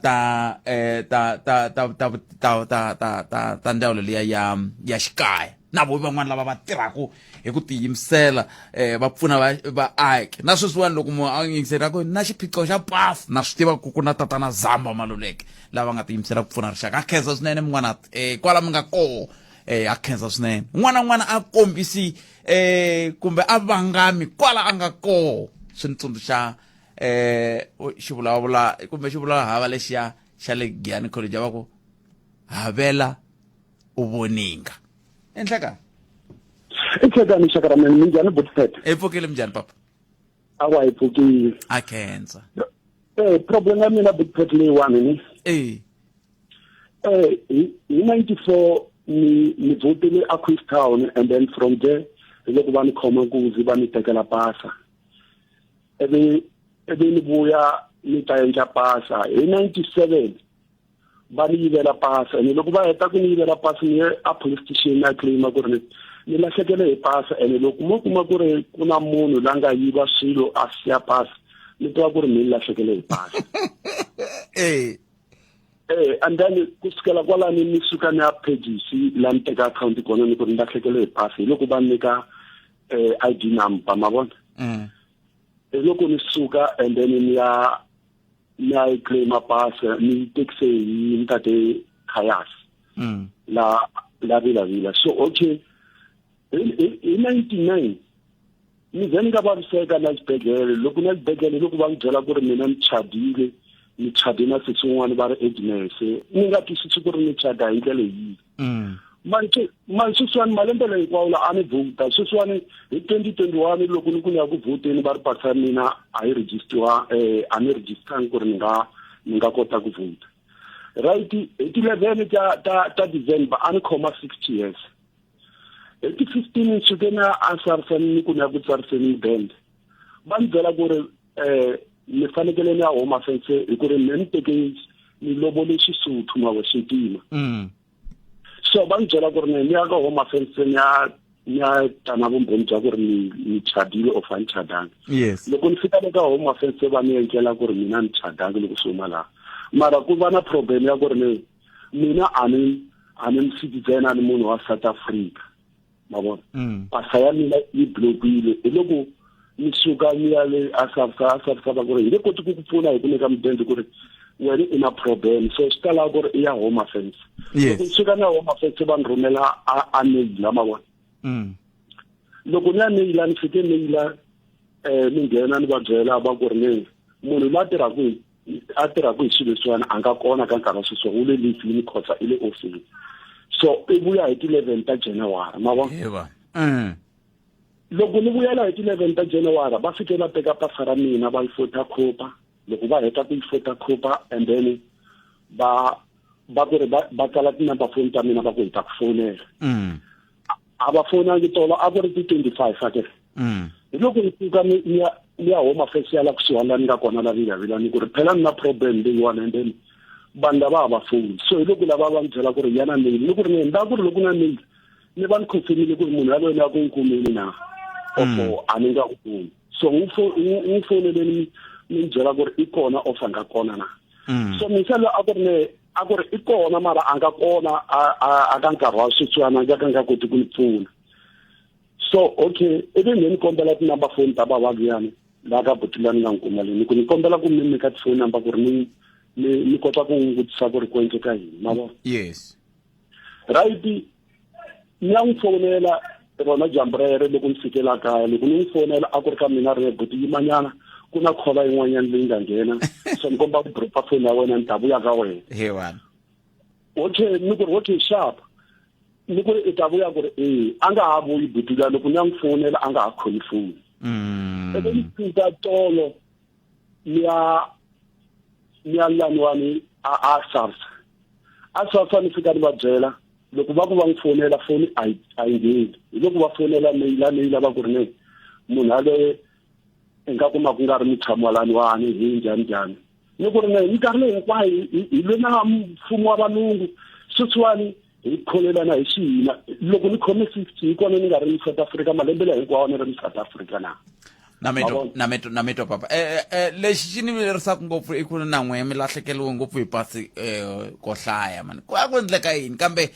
ta ndzawulo liya ya xikaya na vo van'wana lava va tirhaku hi ku tiyimisela va pfuna vaaki na sweswiwani loko munhu a yingiseri ku na xiphiqo xa pasi na swi tiva ku na tatana Zamba Maluleke lava nga tiyimisela ku pfuna rixaka a khensa swinene mun'wana kwala mi nga koho a khensa swinene n'wana a kombisi kumbe a vangami kwala a nga koho swi ni tsundzuxa xivulavula kumbe xivulavula hava lexiya xa le Giyani College va ku havela u voninga enhleka Ikhekani shakara mina minjani butfet epfukile minjani papa awa ipfukile a khensa problem ya mina butfet leyiwani ni hi 94 ni votile a Queenstown and then from there loko va ni khoma nkuzi va ni tekela pasa ebe ni vuya ni ta endla pasa hi 97 va ni yivela pasa and loko va heta ku ni yivela pasa ni a police station na claim ku ri ni lahlekele hi pasa and loko mo kuma ku ri ku na munhu la nga yiva swilo a siya pasa ni twa ku ri ni lahlekele hi pasa and then kusukela kwalani ni suka ni ya pages la ni teka account kona ni ku ri lahlekele hi pasa loko va nyika ID number ma vona loko ni suka and then ni ya claim pasa ni taxi ni ntate khayas la Vulavula so okay in 99 ni veni ka vaviseka na xibedhlele loko na xibedhlele loko va ngi byela ku ri mina ni chadile ni chadina swin'wana va ri agnes ni nga twisisi ku ri ni chada hi ndlela yihi manje sweswiwani malembe leyi hinkwawo la a ni vhota sweswiwani hi 2021 loko ni ku ni ya ku vhoteni va ri pasa ya mina a yi registiwa a ni registangi ku ri ni nga kota ku vhota right hi ti 11 ta December a ni khoma 60 years hi ti 15 ni suke na ansarisani ni ku ni ya ku tsariseni band va ni byela ku ri ni fanekele ni ya home affairs hi ku ri ni teke ni lobole Xisuthu ma wa xintima so va ni byela ku ri ni ya ka home affairs ni ya tana vumbhoni bya ku ri ni chadile of a ni chadanga loko ni fika ka home affairs va ni endlela ku ri mina ni chadanga loko suma laha mara ku va na problem ya ku ri mina a ni citizen a ni munhu wa South Africa ma vona pasa ya mina yi blokile loko ni suka ni ya le asafsa va ku ri nge koti ku pfuna hi ku nyika mudende ku ri wena ina problem so swi tala ku ri i ya home affairs loko suka na home affairs va ni rhumela a mail la ma vona loko ni ya mail ni fike mail ni nghena ni va byela va ku ri ni munhu la a tirhaku hi swilo leswiwani a nga kona ka nkarhi wa sweswo u le leave ni khotsa i le office so i vuya hi ti 11 ta January ma vona loko ni vuyela hi ti 11 ta January va fike va teka pasa ra mina va yi photocopy loko va heta ku yi photocopy and then va ku ri va tsala tinumber phone ta mina va ku hi ta ku fonela a va fonangi tolo a ku ri ti 25 ake loko ni suka ni ya home affairs ya la kusuhana ni nga kona la Vulavula ni ku ri phela ni na problem leyiwani and then vanhu lava hava foni so hi loko lava va ni byela ku ri yana mail ni ku ri ni nda ku ri loko na mail ni va ni confirmile ku ri munhu yaloye na ku n'wi kumeni na ofo a ni nga ku kumi so n'wi fonele ni byela ku ri i kona offer nga kona na so misalo a ku ri i kona mara a nga kona a ka nkarhi wa sweswiwana ka nga koti ku ni pfuna so okay ivi ni kombela tinumber phone ta vavuyani la ka butila ni nga n'wi kuma leni ku ni kombela ku mi nyika phone number ku ri ni kota ku n'wi vutisa ku ri ku endleka yini ma vona yes right ni ya n'wi fonela rona jambo rero loko ni fikela kaya loko ni n'wi fonela a ku ri ka mina ri buti yimanyana ku na khola yin'wanyana leyi nga nghena so ni komba ku dropa phone ya wena ni ta vuya ka wena hewan okay ni ku ri okay sharp ni ku ri i ta vuya ku ri a nga ha vuyi butila loko ni ya n'wi fonela a nga ha khoni foni ebe ni fika tolo niya laniwani a SARS ni fika ni va byela loko va ku va n'wi fonela foni a yi ngheni loko va fonela mail va ku ri ne munhu ale nga kuma ku nga ri mutshamo laniwani hi njhani ni ku ri ne nkarhi leyi hinkwayo hi le na mfumo wa valungu sweswiwani hi kholelana hi xihina loko ni khome 60 hi kona ni nga ri South Africa malembe la hinkwawo ni ri South Africa nameto papa lexi xi ni vilerisaka ngopfu i ku na n'we mi lahlekeliwe ngopfu hi pasi ko hlaya mani ku endleka yini kambe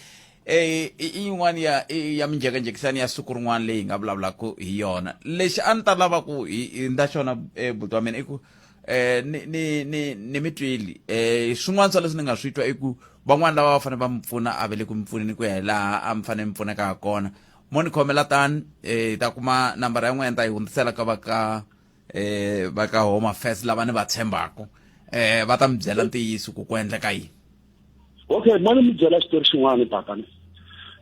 yin'wana ya minjhekanjhekisani ya siku rin'wana leyi nga vulavulaka hi yona lexi a ni ta lava ku hi nda xona buti wa mina i ku ni mi twili swin'wana swa leswi ni nga swi twa i ku van'wana lava va fanele va mi pfuna a ve le ku mi pfuneni ku ya hi laha a mi fanele mi pfuneka ha kona mo ni khomela tani ta kuma nambara ya n'wina ta yi hundzisela ka va ka Home Affairs lava ni va tshembako va ta mi byela ntiyiso ku endleka yini. Okay, mani mi byela xitori xin'wana papani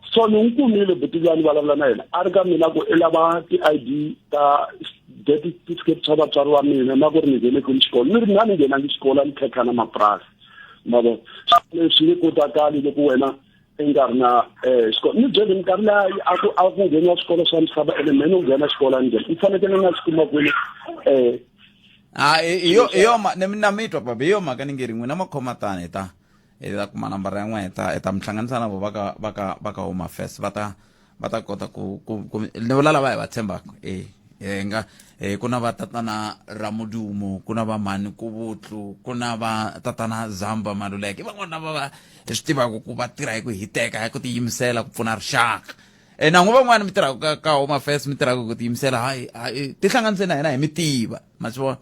so ni n'wi kumile butilani vulavula na yena a ri ka mina ku i lava ti-ID ta death certificate swa vatswari wa mina na ku ri ni nghene kuni xikolo ni ri na ni nghenangi xikolo a ni khekha na mapurasi mavo leswi ni kotakali loko wena i nga ri na xikolo ni byele minkarhi leyi a ku ngheniwa swikolo swa misava ene mene u nghena xikolo a ni nghena i fanekele na swi kuma kwini na mitwa papa hi yo mhaka ni nge ri n'wina makhoma tani ta kuma nambara ya n'wina ta mi hlanganisa na vo va ka Home Affairs va ta kota ku ni vula lava hi va tshembaka ku na va tatana Ramudumo ku na va Mani Kuvutlu ku na va tatana Zamba Maluleke van'wana va swi tivaka ku va tirha hi ku hiteka hi ku tiyimisela ku pfuna rixaka na n'we van'wana mi tirhaka ka Home Affairs mi tirhaka ku tiyimisela hayi ti hlanganise na hina hi mi tiva ma swi vona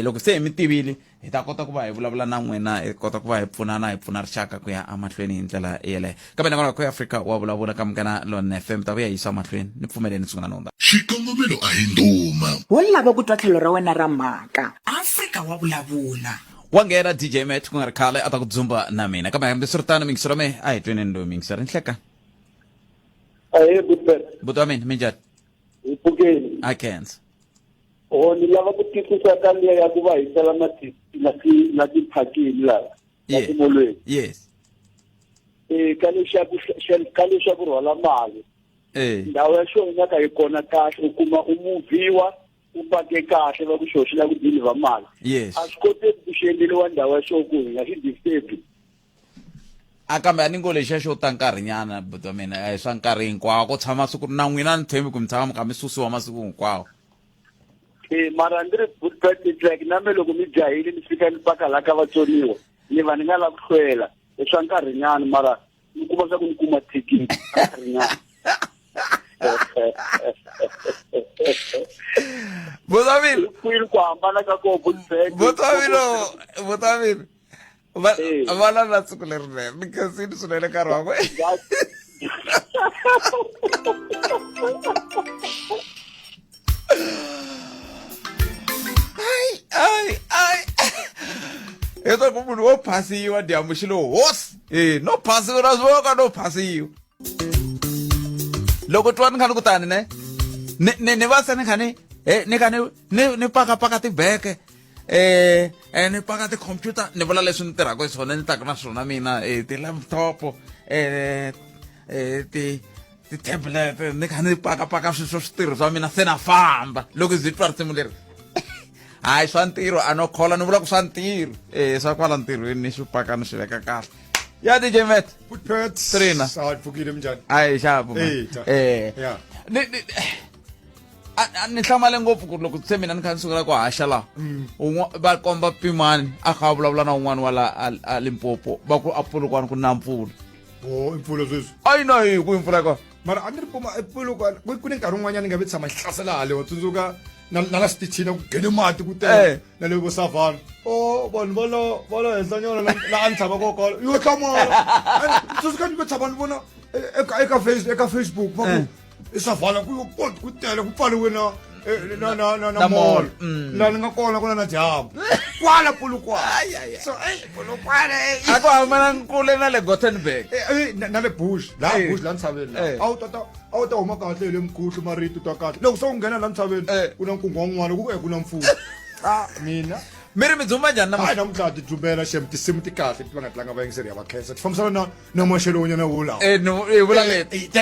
loko se hi mi tivile hi ta kota ku va hi vulavula na n'wina hi kota ku va hi pfunana hi pfuna rixaka ku ya amahlweni hi ndlela yeleyo kambe nakona ku Afrika wa vulavula ka mukana Lon FM ta vuya yisa mahlweni ni pfumeleni sungula nonda xikongomelo a hi nduma wo lava ku twa tlhelo ra wena ra mhaka Afrika wa vulavula wa nghena DJ Matt ku nga ri khale a ta ku dzumba na mina kambe hambiswiritano mingisiro me a hi tweneni ndo mingisiro nhleka buti wa mina minjhani Ipukeni Akens ni lava ku twisisa ka liya ya ku va hisela na tiphakini laha timolweni yes ka leswa ku rhwala mali ndhawu ya xona ka yi kona kahle u kuma u muviwa u pake kahle va ku xo xi lava ku deliver mali a swi koteki ku xi endleriwa ndhawu ya xona ku hi nga xi disturb a kambe a ni ngo lexiya xo ta nkarhinyana buti wa mina a hi swa nkarhi hinkwawo ku tshama siku na n'wina ni tshembi ku mi tshama mi kha mi susiwa masiku hinkwawo mara ndzi ri like na me loko mi jahile ni fika ni paka la ka vatsoniwa ni va ni nga la ku hlwela i swa nkarhinyana mara ni kuma swa ku ni kuma thikithi nkarhinyana Vulavula kwini ku hambana ka ko Vulavula vana na siku lerinene ni khensini swinene nkarhi wa n'we Eto ku munhu wo phasiwa dyambu xi lo hosi no phasiwa na swoka no phasiwa loko twa ni khani kutani ni va se ni khani ni paka tibeke ni paka tikhompyuta ni vula leswi ni tirhaka hi swona ni taka na swona mina ti-laptop ti-tablet ni kha ni paka swilo switirho swa mina se na famba loko zi twa risimu leri hayi swa ntirho a no khola ni vula ku swa ntirho swa kwala ntirhweni ni swi paka ni swi veka kahle ya DJ Matt Trina pfukile minjhani hayi xapu ni hlamale ngopfu ku loko se mina ni kha ni sungula ku haxa laha va komba Pimani a kha vulavula na un'wana wa la a Limpopo va ku a Polokwane ku na mpfula impfula sweswi ayi na hi ku impfula ka mara a ni ri puma Polokwane ku ni nkarhi wun'wanyana ni nga ve tshama hi hlasela hale wa tsundzuka na la Statistician ku nghene mati ku tele na le vo Savannah vanhu va la henhla nyana la a ni tshama ko kwala yo hlamala tsundzuka ni ko tshama ni vona eka Facebook va ku Savannah ku tele ku pfaliwe na mall la ni nga kona kuna na dyambu kwala Polokwane so Polokwane a ku hambana nkule na le Gothenburg na le bush la ntshaveni a wu ta huma kahle hi le mkhuhlu marito twa kahle loko se u nghena la ntshaveni ku na nkungu wa n'wana ku na mpfula mina mi ri mi dzumba njhani hayi namuntlha ti dzumbela shem tinsimu ti kahle ti va nga tlanga vayingiseri ya vakhensa ti fambisana na maxelo wonyana wulawo vula leti ti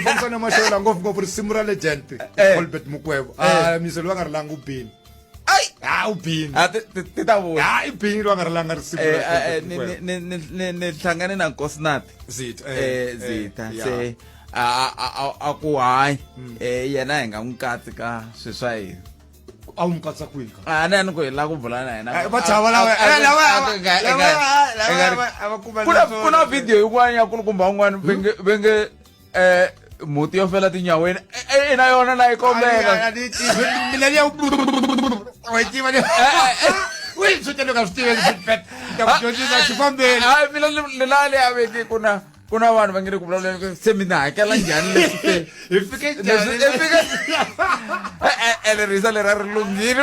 fambisana na maxelo la ngopfungopfu risimu ra legend Colbert Mukwebo miselo va nga ri langa u bini u bini ti ta vuya i bini va nga ri langa risimu ni hlangane na nkosnati zita se a ku hayi yena hi nga n'wi katsi ka swi swa hina a wu n'wi katsa kwihi a ni ku hi la ku bula na yena va chava ku na video yin'wana ya kulukumba wun'wana venge muti yo fela tinyaweni na yona na yi kombeka mina ni lale ya veke ku na vanhu va nge ri ku vulavula se mi ni hakela njhani leswi lerisa leri a ri lunghile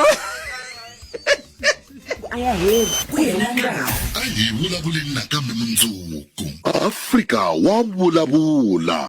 a hi vulavuleni nakambe mundzuku Afrika wa vulavula.